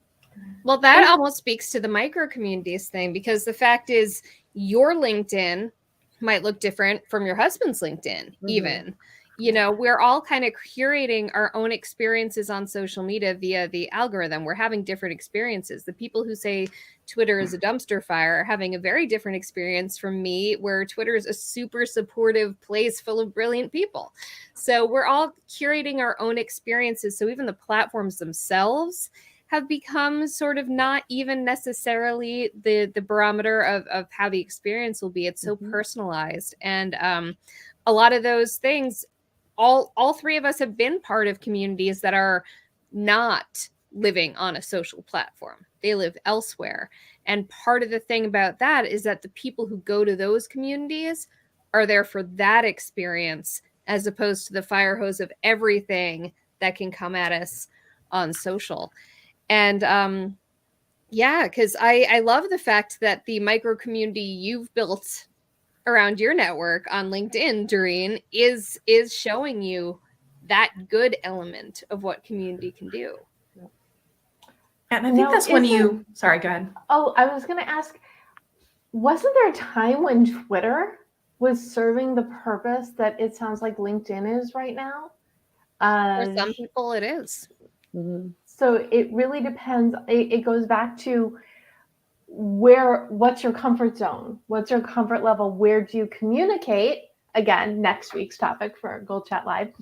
Well, that almost speaks to the micro communities thing, because the fact is your LinkedIn might look different from your husband's LinkedIn, even. We're all kind of curating our own experiences on social media via the algorithm. We're having different experiences. The people who say Twitter is a dumpster fire are having a very different experience from me, where Twitter is a super supportive place full of brilliant people. So we're all curating our own experiences. So even the platforms themselves have become sort of not even necessarily the barometer of how the experience will be. It's so personalized. And a lot of those things, all three of us have been part of communities that are not living on a social platform. They live elsewhere. And part of the thing about that is that the people who go to those communities are there for that experience, as opposed to the fire hose of everything that can come at us on social. And because I love the fact that the micro community you've built around your network on LinkedIn, Dorien, is showing you that good element of what community can do. And I think that's when you, sorry, go ahead. Oh, I was going to ask, wasn't there a time when Twitter was serving the purpose that it sounds like LinkedIn is right now? For some people it is. So it really depends. It goes back to what's your comfort zone? What's your comfort level? Where do you communicate? Again, next week's topic for GoalChatLive.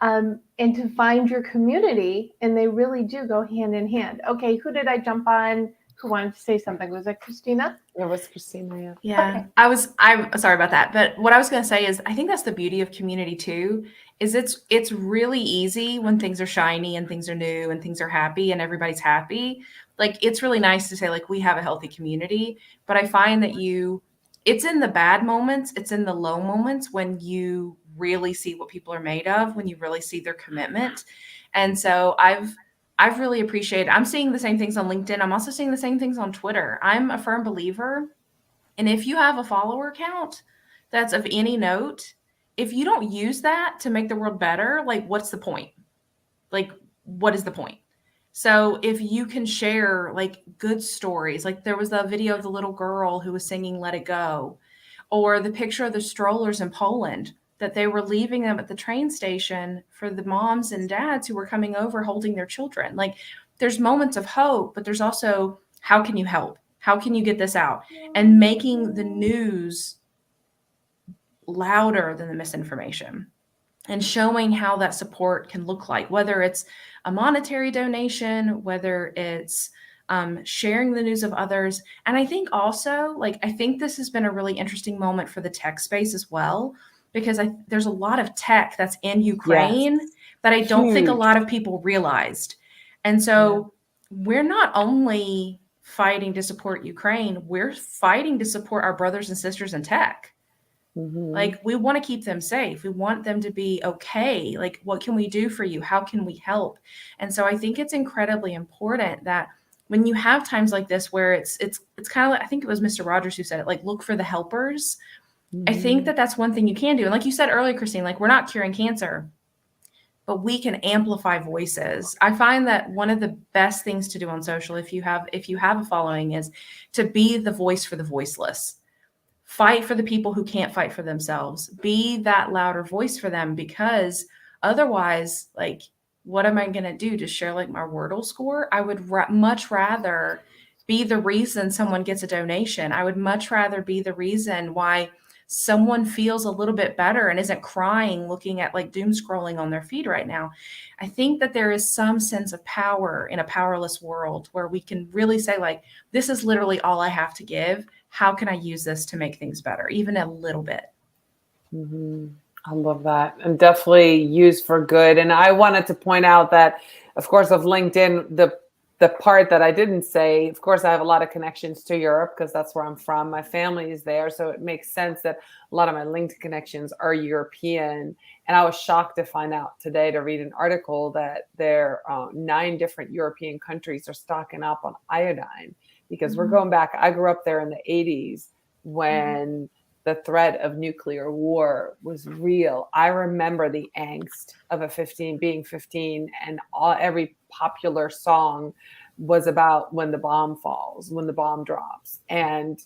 And to find your community, and they really do go hand in hand. Okay, who did I jump on? Who wanted to say something? Was it Christina? It was Christina, yeah. Yeah, Okay. I'm sorry about that. But what I was going to say is I think that's the beauty of community too, is it's really easy when things are shiny and things are new and things are happy and everybody's happy. Like it's really nice to say like we have a healthy community, but I find that it's in the bad moments, it's in the low moments when you really see what people are made of, when you really see their commitment. And so I've really appreciated, I'm seeing the same things on LinkedIn. I'm also seeing the same things on Twitter. I'm a firm believer. And if you have a follower count that's of any note, if you don't use that to make the world better, like what's the point? Like, what is the point? So if you can share like good stories, like there was the video of the little girl who was singing Let It Go, or the picture of the strollers in Poland that they were leaving them at the train station for the moms and dads who were coming over holding their children. Like there's moments of hope, but there's also how can you help? How can you get this out? And making the news louder than the misinformation and showing how that support can look like, whether it's a monetary donation, whether it's sharing the news of others. And I think also, like, I think this has been a really interesting moment for the tech space as well, because there's a lot of tech that's in Ukraine that I don't think a lot of people realized. And so we're not only fighting to support Ukraine, we're fighting to support our brothers and sisters in tech. Like we want to keep them safe. We want them to be okay. Like what can we do for you? How can we help? And so I think it's incredibly important that when you have times like this where it's kind of like, I think it was Mr. Rogers who said it, like look for the helpers. I think that that's one thing you can do. And like you said earlier, Christine, like we're not curing cancer, but we can amplify voices. I find that one of the best things to do on social, if you have a following, is to be the voice for the voiceless. Fight for the people who can't fight for themselves. Be that louder voice for them, because otherwise, like, what am I going to do? Just share like my Wordle score? I would much rather be the reason someone gets a donation. I would much rather be the reason why someone feels a little bit better and isn't crying looking at like doom scrolling on their feed right now. I think that there is some sense of power in a powerless world where we can really say like, this is literally all I have to give. How can I use this to make things better, even a little bit? I love that, and definitely used for good. And I wanted to point out that, of course, of LinkedIn, the part that I didn't say, of course, I have a lot of connections to Europe because that's where I'm from. My family is there. So it makes sense that a lot of my LinkedIn connections are European. And I was shocked to find out today to read an article that there 9 different European countries are stocking up on iodine, because we're going back. I grew up there in the 80s when the threat of nuclear war was real. I remember the angst of being 15, and every popular song was about when the bomb falls, when the bomb drops. And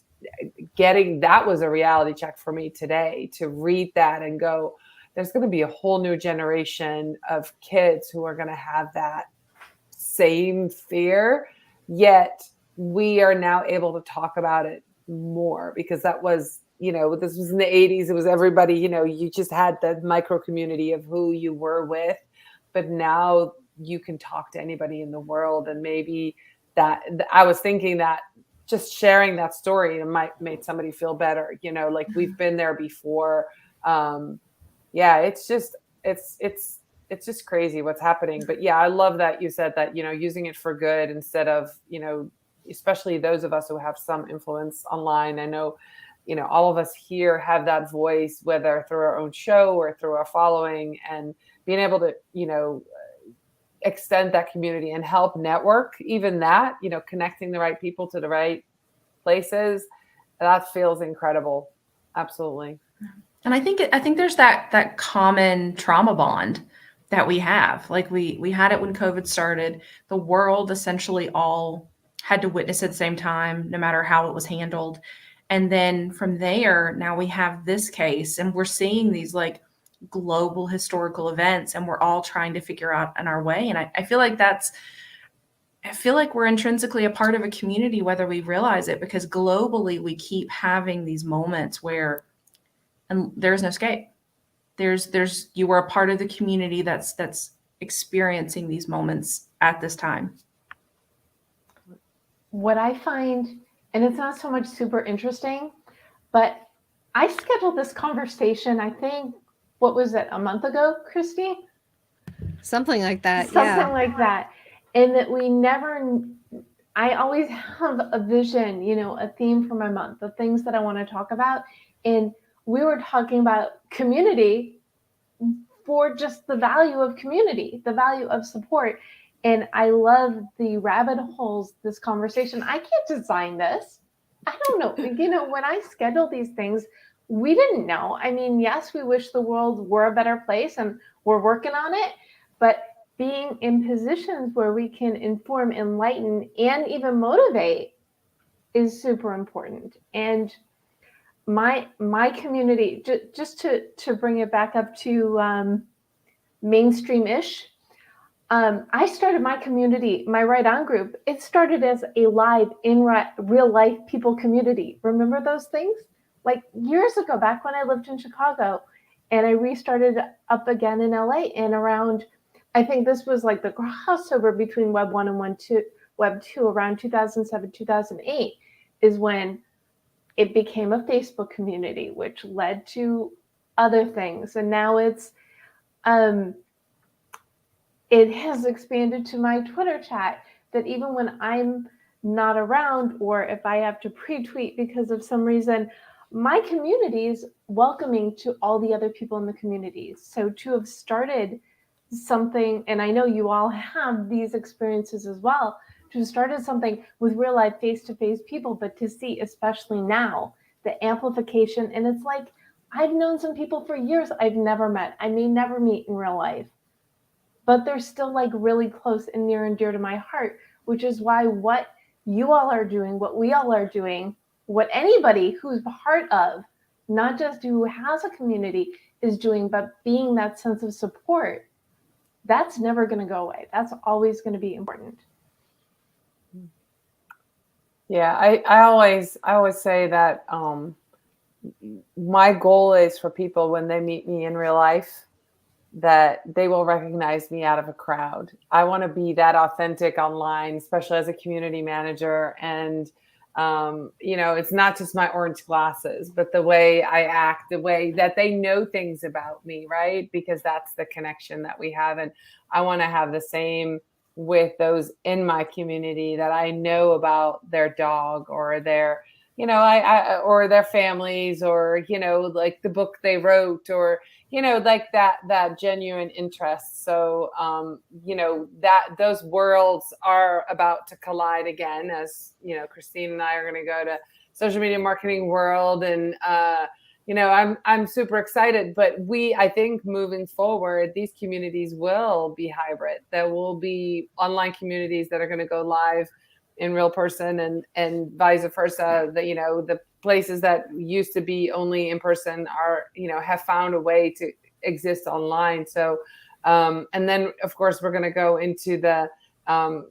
that was a reality check for me today, to read that and go, there's going to be a whole new generation of kids who are going to have that same fear, yet we are now able to talk about it more, because that was, this was in the 80s. It was everybody, you just had the micro community of who you were with, but now you can talk to anybody in the world. And maybe that, I was thinking that just sharing that story might make somebody feel better, like we've been there before. It's just crazy what's happening. But yeah, I love that you said that, using it for good instead of, especially those of us who have some influence online. I know, all of us here have that voice, whether through our own show or through our following, and being able to, extend that community and help network, even that, connecting the right people to the right places. That feels incredible. Absolutely. And I think there's that common trauma bond that we have. Like we had it when COVID started. The world essentially all had to witness at the same time, no matter how it was handled. And then from there, now we have this case, and we're seeing these like global historical events, and we're all trying to figure out on our way. And I feel like that's I feel like we're intrinsically a part of a community, whether we realize it, because globally we keep having these moments where, and there's no escape. You are a part of the community that's experiencing these moments at this time. What I find, and it's not so much super interesting, but I scheduled this conversation, I think, what was it, a month ago, Christy? Something like that. Something like that. And that I always have a vision, a theme for my month, the things that I want to talk about. And we were talking about community for just the value of community, the value of support. And I love the rabbit holes, this conversation. I can't design this. I don't know. When I schedule these things, we didn't know. I mean, yes, we wish the world were a better place and we're working on it, but being in positions where we can inform, enlighten, and even motivate is super important. And my community, just to bring it back up to mainstream-ish, I started my community, my Right On group. It started as a live, in real life people community. Remember those things? Like years ago, back when I lived in Chicago, and I restarted up again in LA, and around, I think this was like the crossover between Web 1 and Web 2 around 2007, 2008 is when it became a Facebook community, which led to other things. And now it has expanded to my Twitter chat, that even when I'm not around, or if I have to pre-tweet because of some reason, my community is welcoming to all the other people in the communities. So to have started something, and I know you all have these experiences as well, to have started something with real life face-to-face people, but to see, especially now, the amplification. And it's like, I've known some people for years I've never met. I may never meet in real life, but they're still like really close and near and dear to my heart, which is why what you all are doing, what we all are doing, what anybody who's part of, not just who has a community, is doing, but being that sense of support, that's never going to go away. That's always going to be important. Yeah, I always say that my goal is for people, when they meet me in real life, that they will recognize me out of a crowd. I want to be that authentic online, especially as a community manager. And, it's not just my orange glasses, but the way I act, the way that they know things about me, right? Because that's the connection that we have. And I want to have the same with those in my community, that I know about their dog or their, or their families, or, like the book they wrote, or, like that genuine interest. So, that those worlds are about to collide again, as, Christine and I are going to go to social media marketing world. And, I'm super excited, but I think moving forward, these communities will be hybrid. There will be online communities that are going to go live in real person, and vice versa. The places that used to be only in person are, have found a way to exist online. So, and then of course we're going to go into the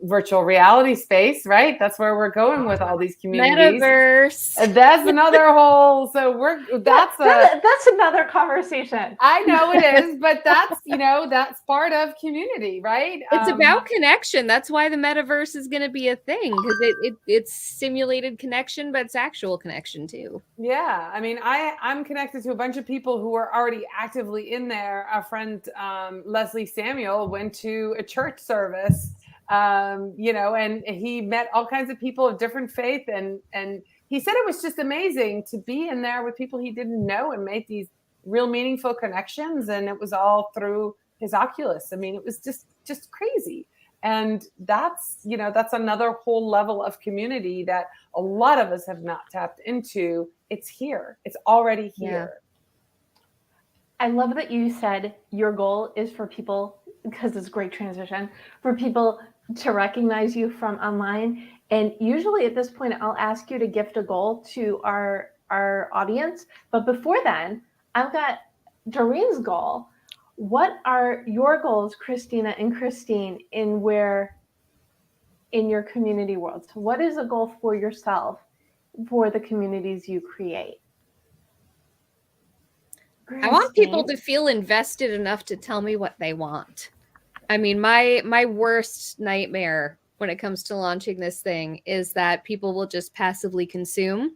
virtual reality space, right? That's where we're going with all these communities. Metaverse. And that's another whole. So that's another conversation. I know it is, but that's that's part of community, right? It's about connection. That's why the metaverse is going to be a thing, because it's simulated connection, but it's actual connection too. Yeah, I mean, I'm connected to a bunch of people who are already actively in there. Our friend Leslie Samuel went to a church service. And he met all kinds of people of different faith, and he said it was just amazing to be in there with people he didn't know and make these real meaningful connections. And it was all through his Oculus. I mean, it was just crazy. And that's another whole level of community that a lot of us have not tapped into. It's here. It's already here. Yeah. I love that you said your goal is for people, because it's a great transition, for people to recognize you from online. And usually at this point, I'll ask you to gift a goal to our audience. But before then, I've got Dorien's goal. What are your goals, Christina and Christine, in in your community world? So what is a goal for yourself for the communities you create? I want people Christine? to feel invested enough to tell me what they want. I mean, my worst nightmare when it comes to launching this thing is that people will just passively consume.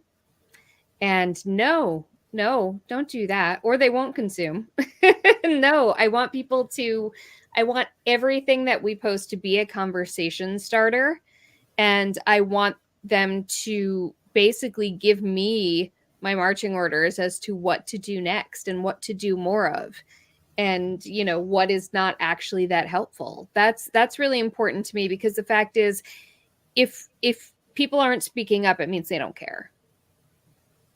And no, don't do that. Or they won't consume. No, I want everything that we post to be a conversation starter. And I want them to basically give me my marching orders as to what to do next and what to do more of. And, you know, what is not actually that helpful. That's really important to me, because the fact is, if people aren't speaking up, it means they don't care.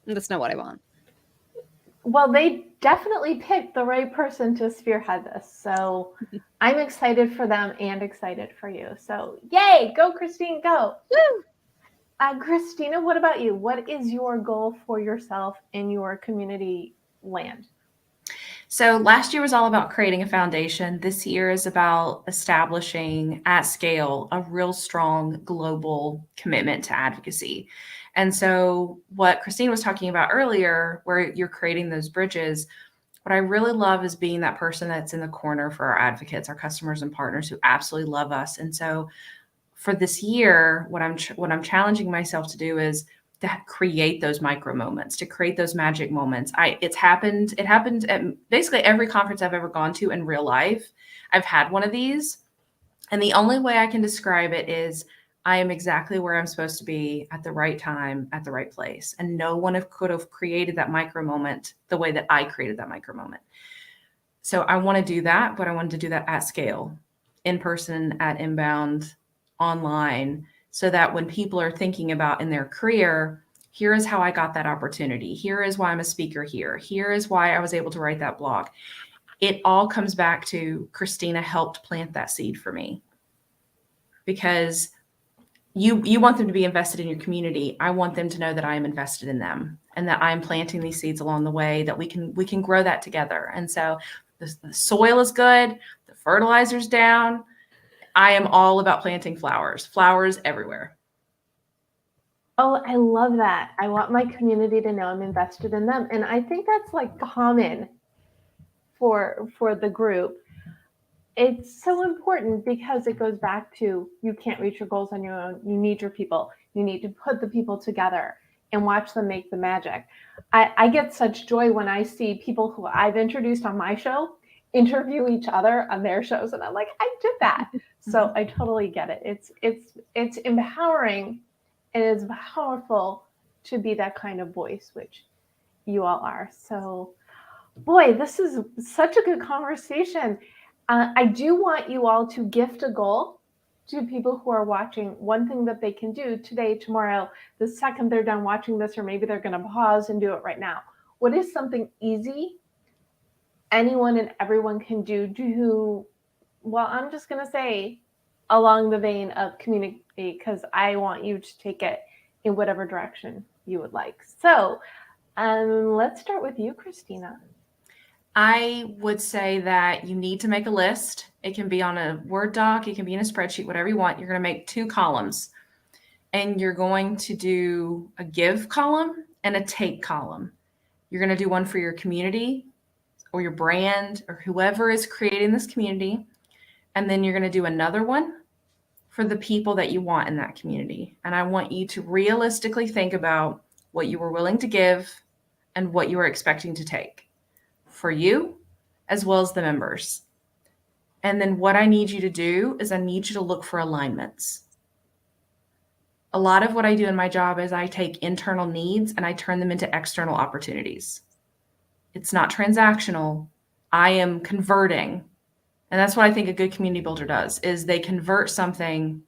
And that's not what I want. Well, they definitely picked the right person to spearhead this. So I'm excited for them and excited for you. So yay, go Christine, go. Woo! Christina, what about you? What is your goal for yourself in your community land? So last year was all about creating a foundation. This year is about establishing at scale a real strong global commitment to advocacy. And so what Christine was talking about earlier, where you're creating those bridges, what I really love is being that person that's in the corner for our advocates, our customers and partners who absolutely love us. And so for this year, what I'm challenging myself to do is to create those micro moments, to create those magic moments. It happened at basically every conference I've ever gone to in real life. I've had one of these. And the only way I can describe it is I am exactly where I'm supposed to be at the right time, at the right place. And no one could have created that micro moment the way that I created that micro moment. So I want to do that, but I wanted to do that at scale, in person, at Inbound, online, so that when people are thinking about in their career, here is how I got that opportunity. Here is why I'm a speaker here. Here is why I was able to write that blog. It all comes back to Christina helped plant that seed for me. Because you want them to be invested in your community. I want them to know that I am invested in them and that I'm planting these seeds along the way, that we can grow that together. And so the soil is good, the fertilizer's down. I am all about planting flowers everywhere. Oh, I love that. I want my community to know I'm invested in them. And I think that's like common for the group. It's so important because it goes back to you can't reach your goals on your own. You need your people. You need to put the people together and watch them make the magic. I get such joy when I see people who I've introduced on my show interview each other on their shows, and I'm like, I did that. So I totally get it. It's empowering, and it's powerful to be that kind of voice, which you all are. So, boy, this is such a good conversation. I do want you all to gift a goal to people who are watching. One thing that they can do today, tomorrow, the second they're done watching this, or maybe they're going to pause and do it right now. What is something easy anyone and everyone can do well, I'm just going to say along the vein of community, because I want you to take it in whatever direction you would like. So let's start with you, Christina. I would say that you need to make a list. It can be on a Word doc, it can be in a spreadsheet, whatever you want. You're going to make 2 columns, and you're going to do a give column and a take column. You're going to do one for your community or your brand or whoever is creating this community. And then you're going to do another one for the people that you want in that community. And I want you to realistically think about what you were willing to give and what you are expecting to take for you as well as the members. And then what I need you to do is I need you to look for alignments. A lot of what I do in my job is I take internal needs and I turn them into external opportunities. It's not transactional. I am converting. And that's what I think a good community builder does, is they convert something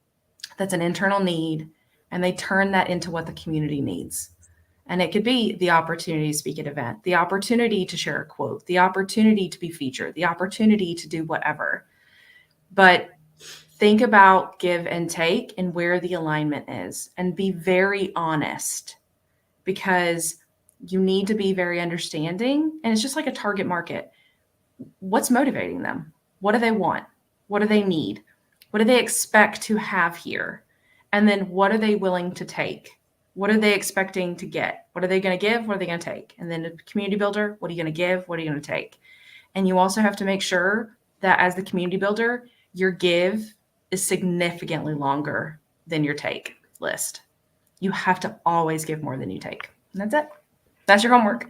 that's an internal need and they turn that into what the community needs. And it could be the opportunity to speak at an event, the opportunity to share a quote, the opportunity to be featured, the opportunity to do whatever. But think about give and take and where the alignment is, and be very honest, because you need to be very understanding. And it's just like a target market. What's motivating them? What do they want? What do they need? What do they expect to have here? And then what are they willing to take? What are they expecting to get? What are they going to give? What are they going to take? And then a community builder, what are you going to give? What are you going to take? And you also have to make sure that as the community builder, your give is significantly longer than your take list. You have to always give more than you take. And that's it. That's your homework.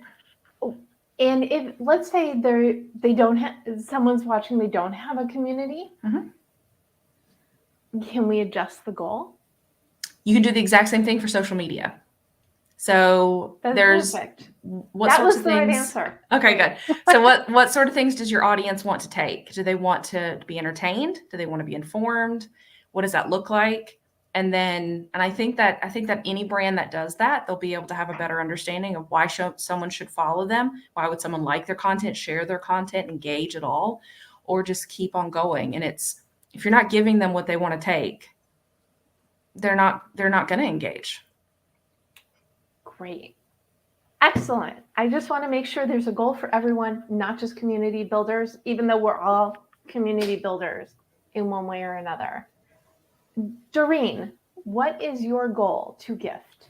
And if, let's say they don't have, someone's watching, they don't have a community, can we adjust the goal? You can do the exact same thing for social media. So there's perfect. What that sorts was of the things? right answer. Okay, good. So what sort of things does your audience want to take? Do they want to be entertained? Do they want to be informed? What does that look like? And I think that any brand that does that, they'll be able to have a better understanding of why someone should follow them. Why would someone like their content, share their content, engage at all, or just keep on going? And if you're not giving them what they want to take, they're not going to engage. Great. Excellent. I just want to make sure there's a goal for everyone, not just community builders, even though we're all community builders in one way or another. Doreen, what is your goal to gift?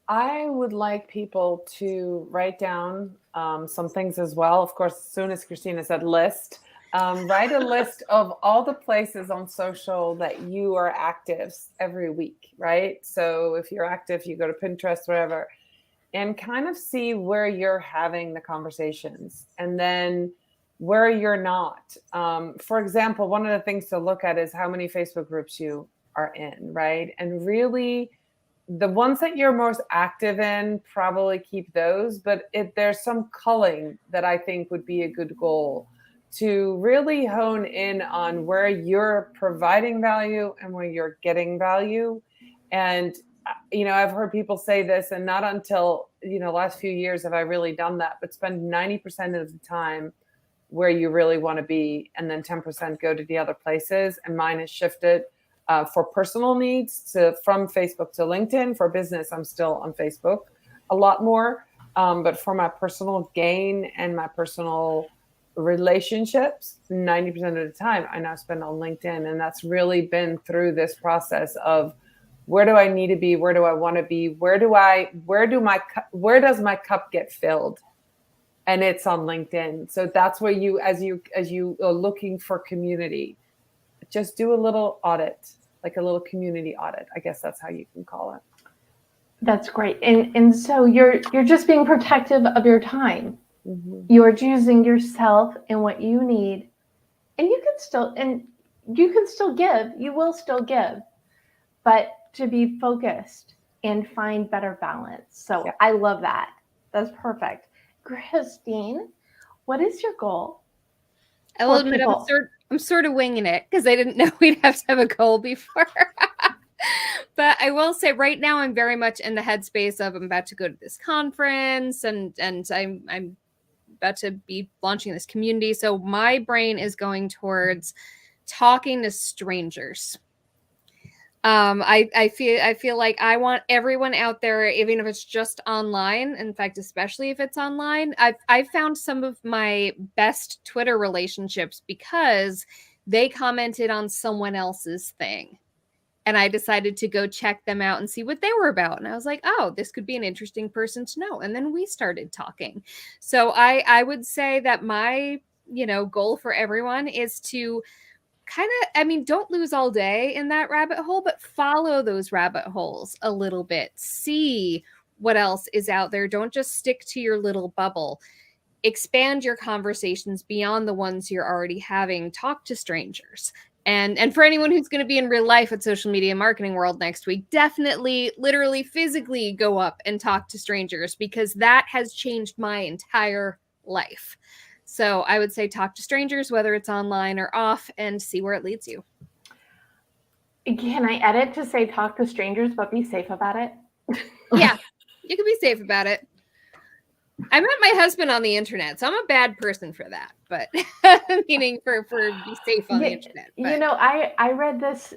I would like people to write down some things as well. Of course, as soon as Christina said list, write a list of all the places on social that you are active every week, right? So if you're active, you go to Pinterest, whatever, and kind of see where you're having the conversations and then where you're not. For example, one of the things to look at is how many Facebook groups you are in, right? And really, the ones that you're most active in, probably keep those. But there's some culling that I think would be a good goal to really hone in on where you're providing value and where you're getting value. And, I've heard people say this, and not until, last few years have I really done that, but spend 90% of the time where you really want to be, and then 10% go to the other places. And mine has shifted for personal needs from Facebook to LinkedIn. For business, I'm still on Facebook a lot more. But for my personal gain and my personal relationships, 90% of the time I now spend on LinkedIn. And that's really been through this process of where do I need to be? Where do I want to be? Where does my cup get filled? And it's on LinkedIn. So that's where you, as you are looking for community, just do a little audit, like a little community audit. I guess that's how you can call it. That's great. And so you're just being protective of your time. Mm-hmm. You're choosing yourself and what you need. And you can still give. You will still give. But to be focused and find better balance. So yeah. I love that. That's perfect. Christine, what is your goal? I will admit I'm sort of winging it because I didn't know we'd have to have a goal before. But I will say right now I'm very much in the headspace of I'm about to go to this conference and I'm about to be launching this community. So my brain is going towards talking to strangers. I feel like I want everyone out there, even if it's just online. In fact, especially if it's online, I've found some of my best Twitter relationships because they commented on someone else's thing. And I decided to go check them out and see what they were about. And I was like, oh, this could be an interesting person to know. And then we started talking. So I would say that my, goal for everyone is to don't lose all day in that rabbit hole, but follow those rabbit holes a little bit. See what else is out there. Don't just stick to your little bubble. Expand your conversations beyond the ones you're already having. Talk to strangers. And for anyone who's going to be in real life at Social Media Marketing World next week, definitely, literally, physically go up and talk to strangers because that has changed my entire life. So I would say talk to strangers, whether it's online or off, and see where it leads you. Can I edit to say talk to strangers, but be safe about it? Yeah, you can be safe about it. I met my husband on the internet, so I'm a bad person for that. But meaning for be safe on the internet. But. I read this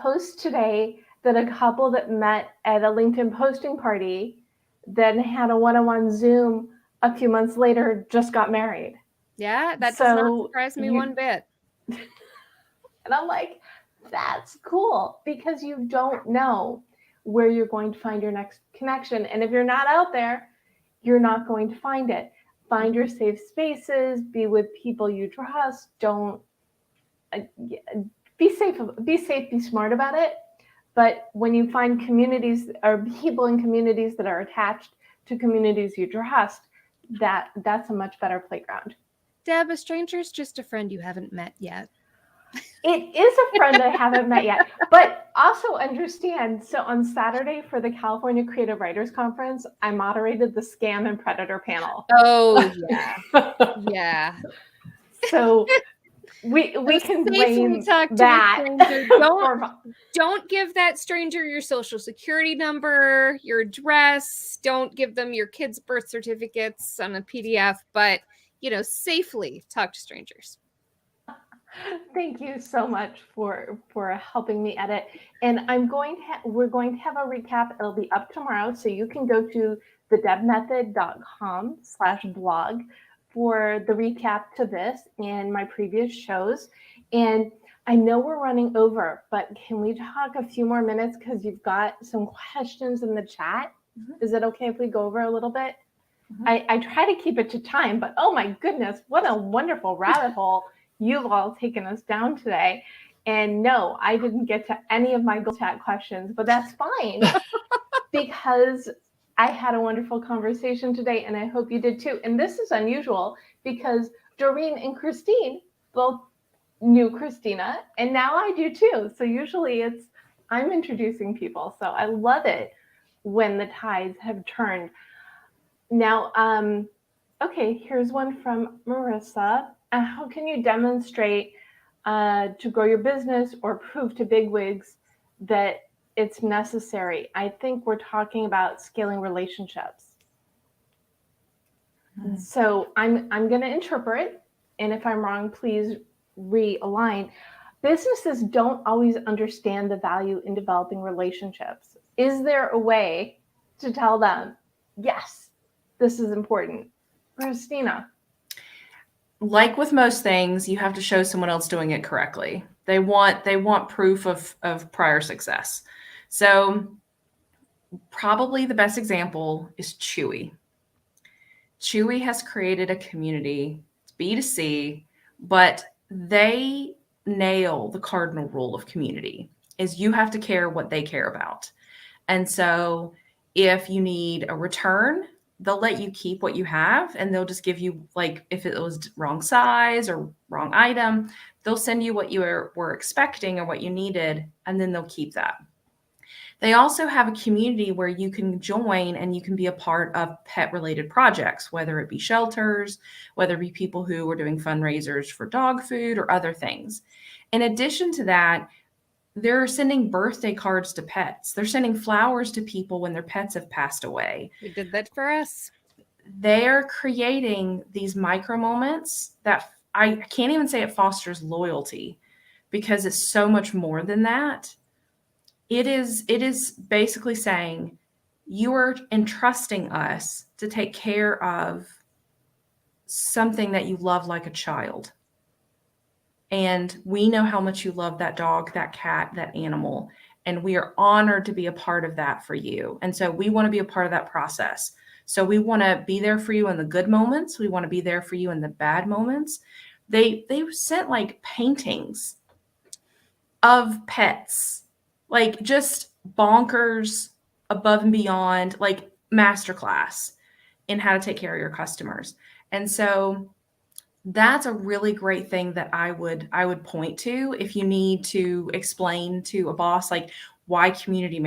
post today that a couple that met at a LinkedIn posting party, then had a one-on-one Zoom a few months later, just got married. Yeah, that does not surprise me one bit. And I'm like, That's cool, because you don't know where you're going to find your next connection. And if you're not out there, you're not going to find it. Find your safe spaces, be with people you trust. Don't be safe, be smart about it. But when you find communities or people in communities that are attached to communities you trust, that's a much better playground. Deb, a stranger's just a friend you haven't met yet. It is a friend I haven't met yet, but also understand. So on Saturday for the California Creative Writers Conference, I moderated the Scam and Predator panel. Oh yeah, yeah. So we So can safely blame talk to a that. stranger. Don't give that stranger your social security number, your address. Don't give them your kids' birth certificates on a PDF, but safely talk to strangers. Thank you so much for helping me edit. And we're going to have a recap. It'll be up tomorrow, so you can go to thedebmethod.com/blog for the recap to this and my previous shows. And I know we're running over, but can we talk a few more minutes, because you've got some questions in the chat? Mm-hmm. Is it okay if we go over a little bit? Mm-hmm. I try to keep it to time, but oh my goodness, what a wonderful rabbit hole you've all taken us down today. And no, I didn't get to any of my Goal Chat questions, but that's fine because I had a wonderful conversation today, and I hope you did too. And this is unusual because Dorien and Christine both knew Christina, and now I do too. So usually I'm introducing people. So I love it when the tides have turned. Now, okay, here's one from Marissa. How can you demonstrate to grow your business or prove to bigwigs that it's necessary? I think we're talking about scaling relationships. Mm-hmm. So I'm going to interpret, and if I'm wrong, please realign. Businesses don't always understand the value in developing relationships. Is there a way to tell them, yes, this is important? Christina. Like with most things, you have to show someone else doing it correctly. They want proof of prior success. So probably the best example is Chewy. Chewy has created a community, it's B2C, but they nail the cardinal rule of community is you have to care what they care about. And so if you need a return, they'll let you keep what you have, and they'll just give you, like, if it was wrong size or wrong item, they'll send you what you were expecting or what you needed, and then they'll keep that. They also have a community where you can join and you can be a part of pet-related projects, whether it be shelters, whether it be people who are doing fundraisers for dog food or other things. In addition to that, they're sending birthday cards to pets. They're sending flowers to people when their pets have passed away. We did that for us. They're creating these micro moments that I can't even say it fosters loyalty, because it's so much more than that. It is basically saying you are entrusting us to take care of something that you love like a child. And we know how much you love that dog, that cat, that animal. And we are honored to be a part of that for you. And so we want to be a part of that process. So we want to be there for you in the good moments. We want to be there for you in the bad moments. They sent like paintings of pets, like just bonkers, above and beyond, like masterclass in how to take care of your customers. And so that's a really great thing that I would point to if you need to explain to a boss like why community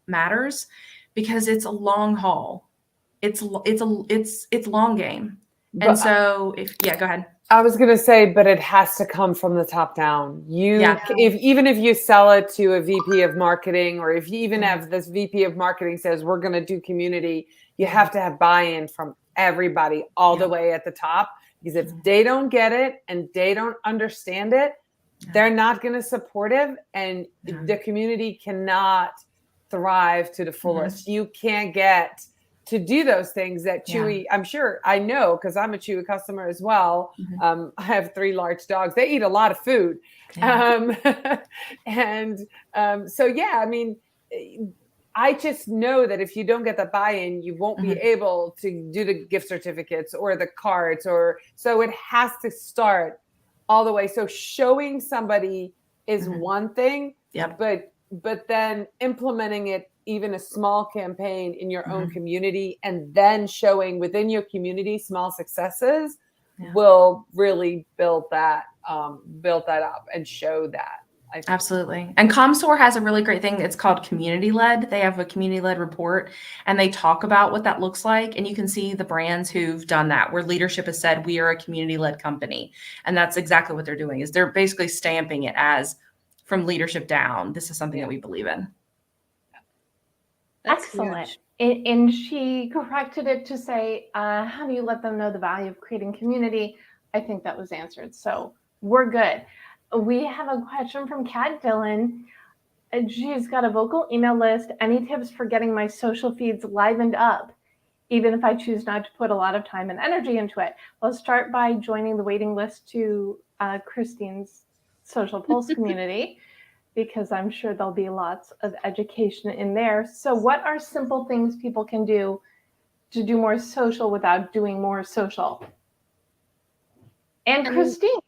matters, because it's a long haul. It's long game. And so go ahead. I was going to say, but it has to come from the top down. Even if you sell it to a VP of marketing, or if you even have this VP of marketing says, we're going to do community, you have to have buy-in from everybody all the way at the top. Because if they don't get it and they don't understand it, they're not going to support it, and the community cannot thrive to the fullest. You can't get to do those things that Chewy, I'm sure I know, because I'm a Chewy customer as well. I have 3 large dogs. They eat a lot of food. So yeah, I mean, I just know that if you don't get the buy-in, you won't be able to do the gift certificates or the cards, so it has to start all the way. So showing somebody is one thing, but then implementing it, even a small campaign in your own community, and then showing within your community small successes will really build that up and show that. Absolutely. And ComStore has a really great thing. It's called community led. They have a community led report, and they talk about what that looks like. And you can see the brands who've done that, where leadership has said, we are a community led company. And that's exactly what they're doing, is they're basically stamping it as, from leadership down, this is something that we believe in. That's excellent. huge. And she corrected it to say, how do you let them know the value of creating community? I think that was answered. So we're good. We have a question from Kat Dillon. She's got a vocal email list. Any tips for getting my social feeds livened up, even if I choose not to put a lot of time and energy into it? Well, start by joining the waiting list to Christine's Social Pulse community, because I'm sure there'll be lots of education in there. So what are simple things people can do to do more social without doing more social? And Christine,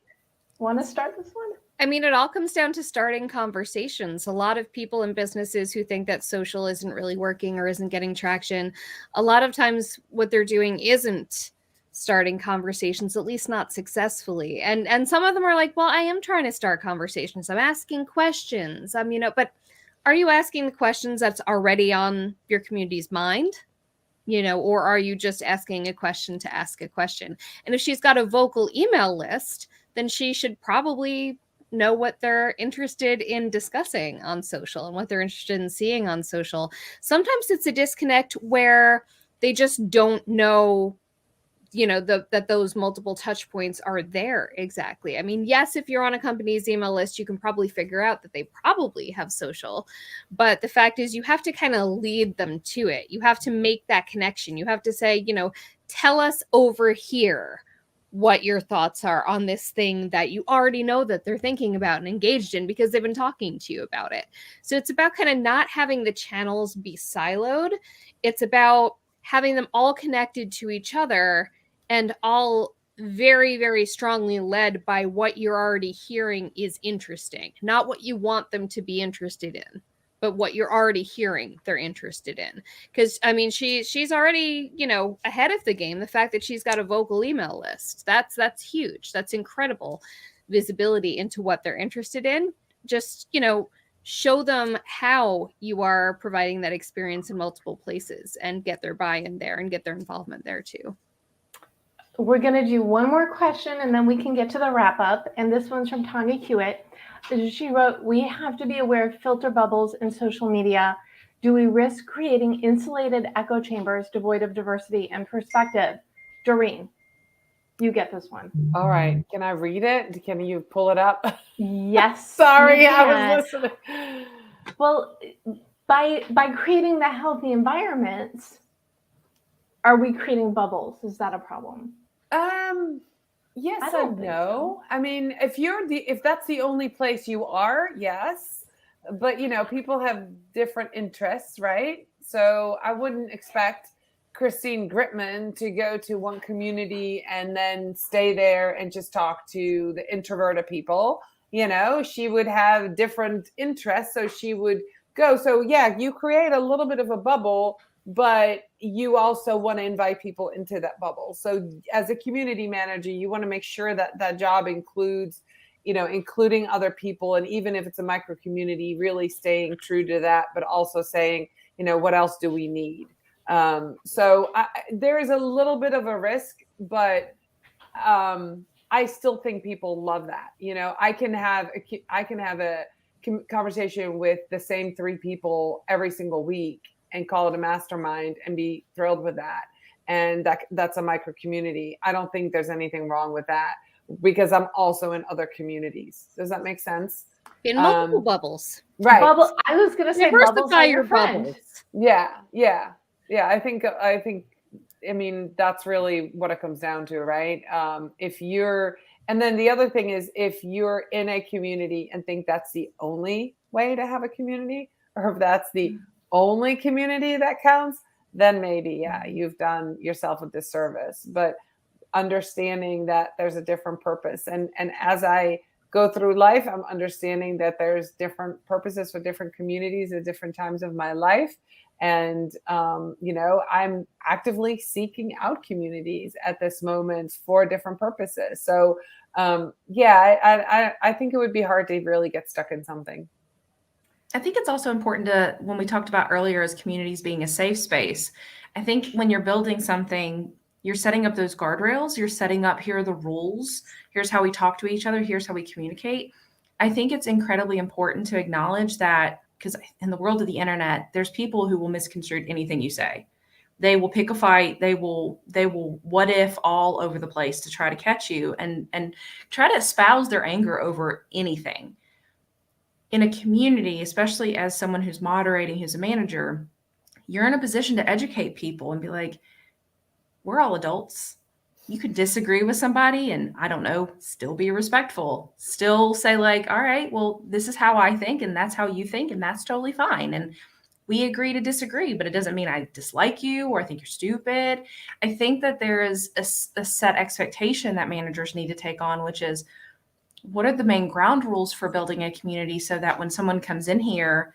want to start this one? I mean, it all comes down to starting conversations. A lot of people in businesses who think that social isn't really working or isn't getting traction, a lot of times what they're doing isn't starting conversations, at least not successfully. And some of them are like, well, I am trying to start conversations. I'm asking questions. But are you asking the questions that's already on your community's mind? Or are you just asking a question to ask a question? And if she's got a vocal email list, then she should probably know what they're interested in discussing on social and what they're interested in seeing on social. Sometimes it's a disconnect where they just don't know, that those multiple touch points are there exactly. I mean, yes, if you're on a company's email list, you can probably figure out that they probably have social, but the fact is you have to kind of lead them to it. You have to make that connection. You have to say, tell us over here what your thoughts are on this thing that you already know that they're thinking about and engaged in because they've been talking to you about it. So it's about kind of not having the channels be siloed. It's about having them all connected to each other and all very, very strongly led by what you're already hearing is interesting, not what you want them to be interested in, but what you're already hearing they're interested in. Because, I mean, she's already, ahead of the game. The fact that she's got a vocal email list, that's huge. That's incredible visibility into what they're interested in. Just, show them how you are providing that experience in multiple places and get their buy-in there and get their involvement there too. We're going to do one more question and then we can get to the wrap up. And this one's from Tanya Hewitt. She wrote, we have to be aware of filter bubbles in social media. Do we risk creating insulated echo chambers devoid of diversity and perspective? Doreen, you get this one. All right. Can I read it? Can you pull it up? Yes. Sorry, I was listening. Well, by creating the healthy environments, are we creating bubbles? Is that a problem? Yes and no. I mean, if that's the only place you are, yes. But people have different interests, right? So I wouldn't expect Christine Gritmon to go to one community and then stay there and just talk to the introverted people. She would have different interests, so she would go. So yeah, you create a little bit of a bubble, but you also want to invite people into that bubble. So as a community manager, you want to make sure that that job includes, including other people. And even if it's a micro community, really staying true to that, but also saying, what else do we need? So there is a little bit of a risk, but I still think people love that. I can have a conversation with the same 3 people every single week and call it a mastermind and be thrilled with that. And that's a micro community. I don't think there's anything wrong with that because I'm also in other communities. Does that make sense? In multiple bubbles. Right. I was going to say diversify your bubbles. Yeah. Yeah, I mean, that's really what it comes down to, right? And then the other thing is, if you're in a community and think that's the only way to have a community, or if that's the only community that counts, then maybe, yeah, you've done yourself a disservice. But understanding that there's a different purpose. And as I go through life, I'm understanding that there's different purposes for different communities at different times of my life. And, I'm actively seeking out communities at this moment for different purposes. So, I think it would be hard to really get stuck in something. I think it's also important to, when we talked about earlier as communities being a safe space, I think when you're building something, you're setting up those guardrails, you're setting up, here are the rules, here's how we talk to each other, here's how we communicate. I think it's incredibly important to acknowledge that, because in the world of the internet, there's people who will misconstrue anything you say. They will pick a fight, they will what if all over the place to try to catch you and try to espouse their anger over anything. In a community, especially as someone who's moderating, who's a manager, you're in a position to educate people and be like, we're all adults. You could disagree with somebody and, I don't know, still be respectful, still say like, all right, well, this is how I think and that's how you think and that's totally fine. And we agree to disagree, but it doesn't mean I dislike you or I think you're stupid. I think that there is a set expectation that managers need to take on, which is, what are the main ground rules for building a community so that when someone comes in here,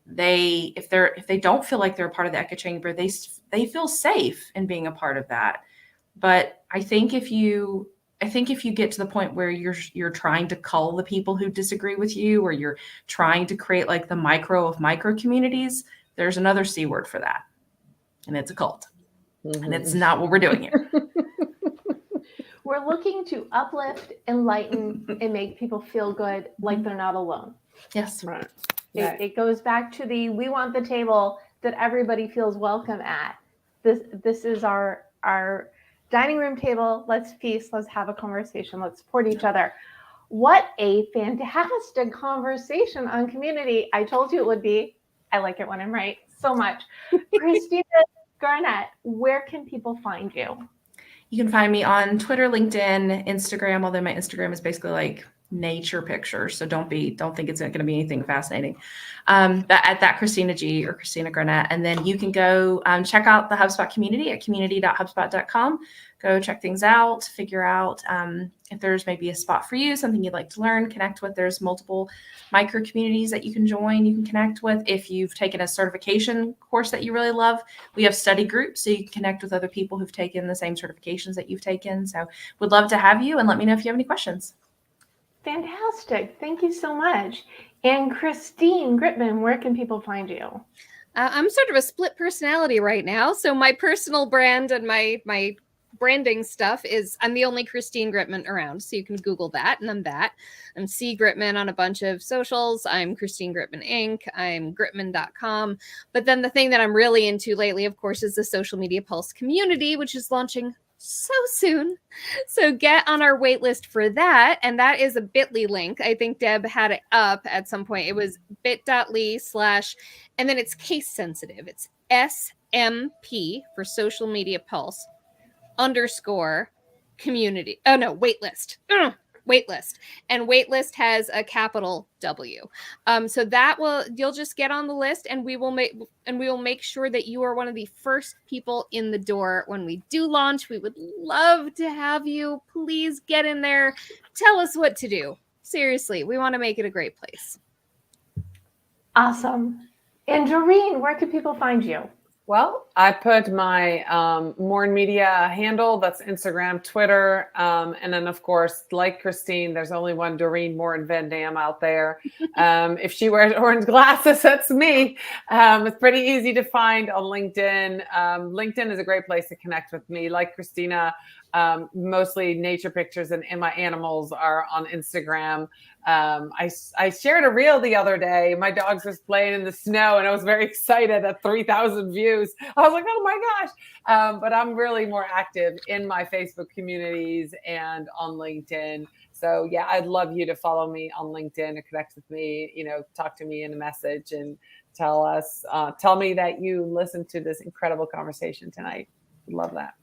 if they don't feel like they're a part of the echo chamber, they feel safe in being a part of that. But I think if you get to the point where you're trying to cull the people who disagree with you, or you're trying to create like the micro of micro communities, there's another C word for that, and it's a cult. Mm-hmm. And it's not what we're doing here. We're looking to uplift, enlighten, and make people feel good, like they're not alone. Yes. Right. It goes back to we want the table that everybody feels welcome at. This is our dining room table. Let's feast. Let's have a conversation. Let's support each other. What a fantastic conversation on community. I told you it would be. I like it when I'm right so much. Christina, Garnett, where can people find you? You can find me on Twitter, LinkedIn, Instagram, although my Instagram is basically like nature pictures. So don't think it's going to be anything fascinating. But at that Christina G or Christina Garnett. And then you can go check out the HubSpot community at community.hubspot.com. Go check things out, figure out if there's maybe a spot for you, something you'd like to learn, connect with. There's multiple micro communities that you can join, you can connect with. If you've taken a certification course that you really love, we have study groups, so you can connect with other people who've taken the same certifications that you've taken. So would love to have you, and let me know if you have any questions. Fantastic. Thank you so much. And Christine Gritmon, where can people find you? I'm sort of a split personality right now. So my personal brand and my branding stuff is, I'm the only Christine Gritmon around. So you can Google that, and I'm that. I'm C Gritmon on a bunch of socials. I'm Christine Gritmon Inc. I'm Gritmon.com. But then the thing that I'm really into lately, of course, is the Social Media Pulse community, which is launching so soon. So get on our wait list for that. And that is a bit.ly link. I think Deb had it up at some point. It was bit.ly/ and then it's case sensitive. It's SMP for Social Media Pulse _ community. Oh no, waitlist. Waitlist. And waitlist has a capital W. So you'll just get on the list, and we will make sure that you are one of the first people in the door when we do launch. We would love to have you. Please get in there. Tell us what to do. Seriously, we want to make it a great place. Awesome. And Dorien, where can people find you? Well, I put my Morin Media handle, that's Instagram, Twitter, and then of course, like Christine, there's only one Dorien Morin-van out there. If she wears orange glasses, that's me. It's pretty easy to find on LinkedIn. LinkedIn is a great place to connect with me. Like Christina, mostly nature pictures and my animals are on Instagram. I shared a reel the other day. My dogs was playing in the snow and I was very excited at 3,000 views. I was like, oh my gosh. But I'm really more active in my Facebook communities and on LinkedIn. So yeah, I'd love you to follow me on LinkedIn and connect with me, talk to me in a message and tell us. Tell me that you listened to this incredible conversation tonight. Love that.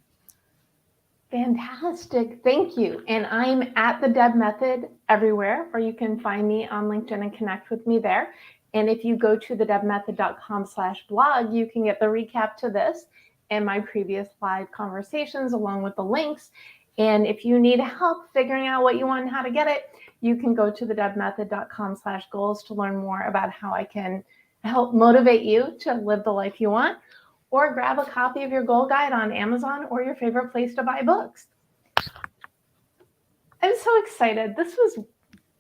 Fantastic. Thank you. And I'm at the Deb Method everywhere, or you can find me on LinkedIn and connect with me there. And if you go to thedebmethod.com/blog, you can get the recap to this and my previous live conversations along with the links. And if you need help figuring out what you want and how to get it, you can go to thedebmethod.com/goals to learn more about how I can help motivate you to live the life you want, or grab a copy of your goal guide on Amazon or your favorite place to buy books. I'm so excited. This was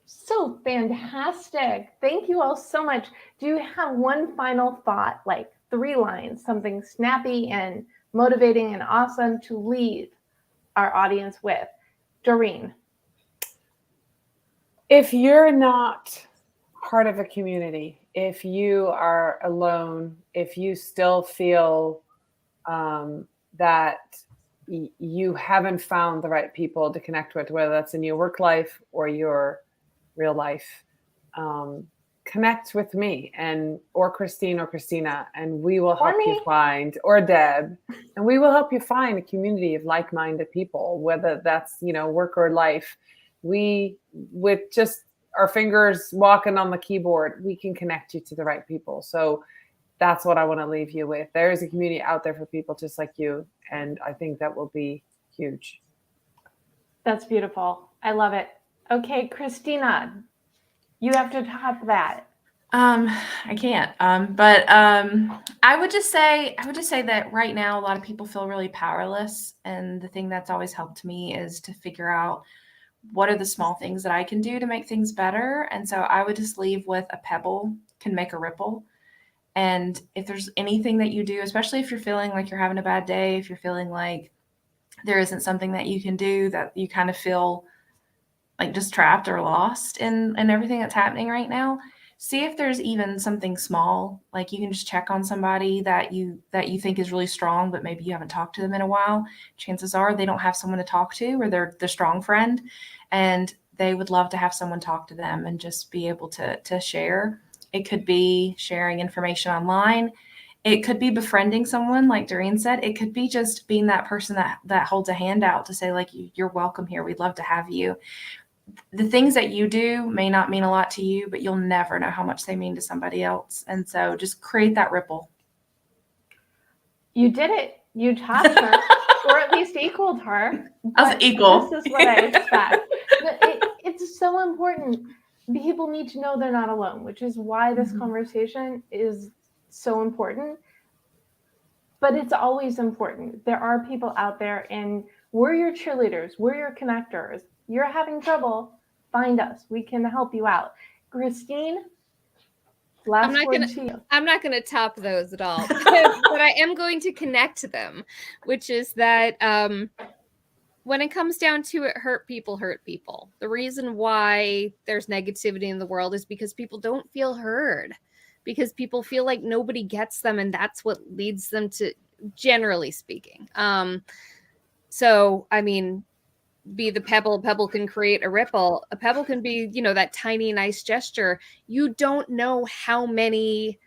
so fantastic. Thank you all so much. Do you have one final thought, like 3 lines, something snappy and motivating and awesome to leave our audience with? Doreen. If you're not part of a community, if you are alone, if you still feel that you haven't found the right people to connect with, whether that's in your work life or your real life, connect with me or Christine or Christina, and we will help you find, or Deb, and we will help you find a community of like-minded people, whether that's, work or life. We, with just our fingers walking on the keyboard, we can connect you to the right people. So that's what I want to leave you with. There is a community out there for people just like you, and I think that will be huge. That's beautiful. I love it. Okay, Christina, you have to top that. I can't. But I would just say that right now a lot of people feel really powerless, and the thing that's always helped me is to figure out what are the small things that I can do to make things better. And so I would just leave with a pebble can make a ripple. And if there's anything that you do, especially if you're feeling like you're having a bad day, if you're feeling like there isn't something that you can do, that you kind of feel like just trapped or lost in everything that's happening right now, see if there's even something small, like you can just check on somebody that you think is really strong, but maybe you haven't talked to them in a while. Chances are they don't have someone to talk to, or they're the strong friend, and they would love to have someone talk to them and just be able to share. It could be sharing information online. It could be befriending someone, like Dorien said. It could be just being that person that holds a hand out to say, like, you're welcome here. We'd love to have you. The things that you do may not mean a lot to you, but you'll never know how much they mean to somebody else. And so just create that ripple. You did it. You topped her, or at least equaled her. I was equal. This is what I expect. It's so important. People need to know they're not alone, which is why this conversation is so important. But it's always important. There are people out there, and we're your cheerleaders. We're your connectors. You're having trouble, find us. We can help you out. Christine, last word to you. I'm not going to top those at all, but I am going to connect them, which is that when it comes down to it, hurt people. The reason why there's negativity in the world is because people don't feel heard, because people feel like nobody gets them, and that's what leads them to, generally speaking. So, I mean, be the pebble. A pebble can create a ripple. A pebble can be, that tiny, nice gesture. You don't know how much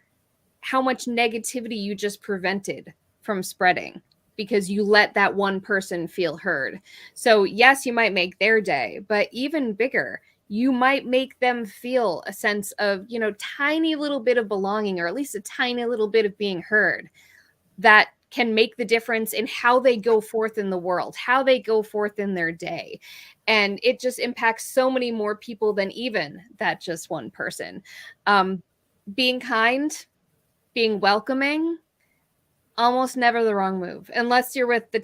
negativity you just prevented from spreading because you let that one person feel heard. So yes, you might make their day, but even bigger, you might make them feel a sense of, tiny little bit of belonging, or at least a tiny little bit of being heard. That can make the difference in how they go forth in the world, how they go forth in their day. And it just impacts so many more people than even that just one person. Being kind, being welcoming, almost never the wrong move, unless you're with the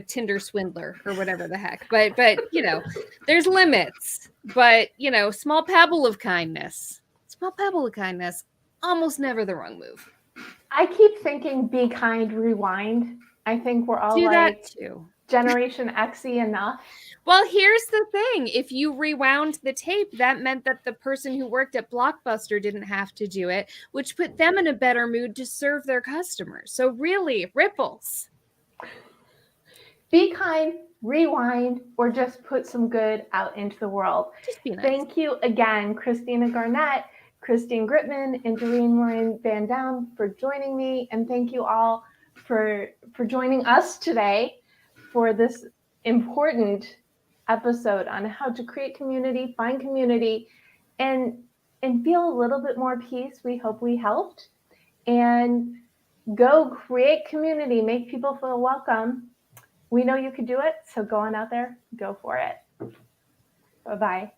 Tinder swindler or whatever the heck. But there's limits. But, small pebble of kindness, almost never the wrong move. I keep thinking be kind, rewind. I think we're all do like that too. Generation X-y enough. Well, here's the thing. If you rewound the tape, that meant that the person who worked at Blockbuster didn't have to do it, which put them in a better mood to serve their customers. So really, ripples. Be kind, rewind, or just put some good out into the world. Just be nice. Thank you again, Christina Garnett, Christine Gritmon and Dorien Morin-van for joining me. And thank you all for joining us today for this important episode on how to create community, find community, and feel a little bit more peace. We hope we helped. And go create community, make people feel welcome. We know you could do it, so go on out there, go for it. Bye-bye.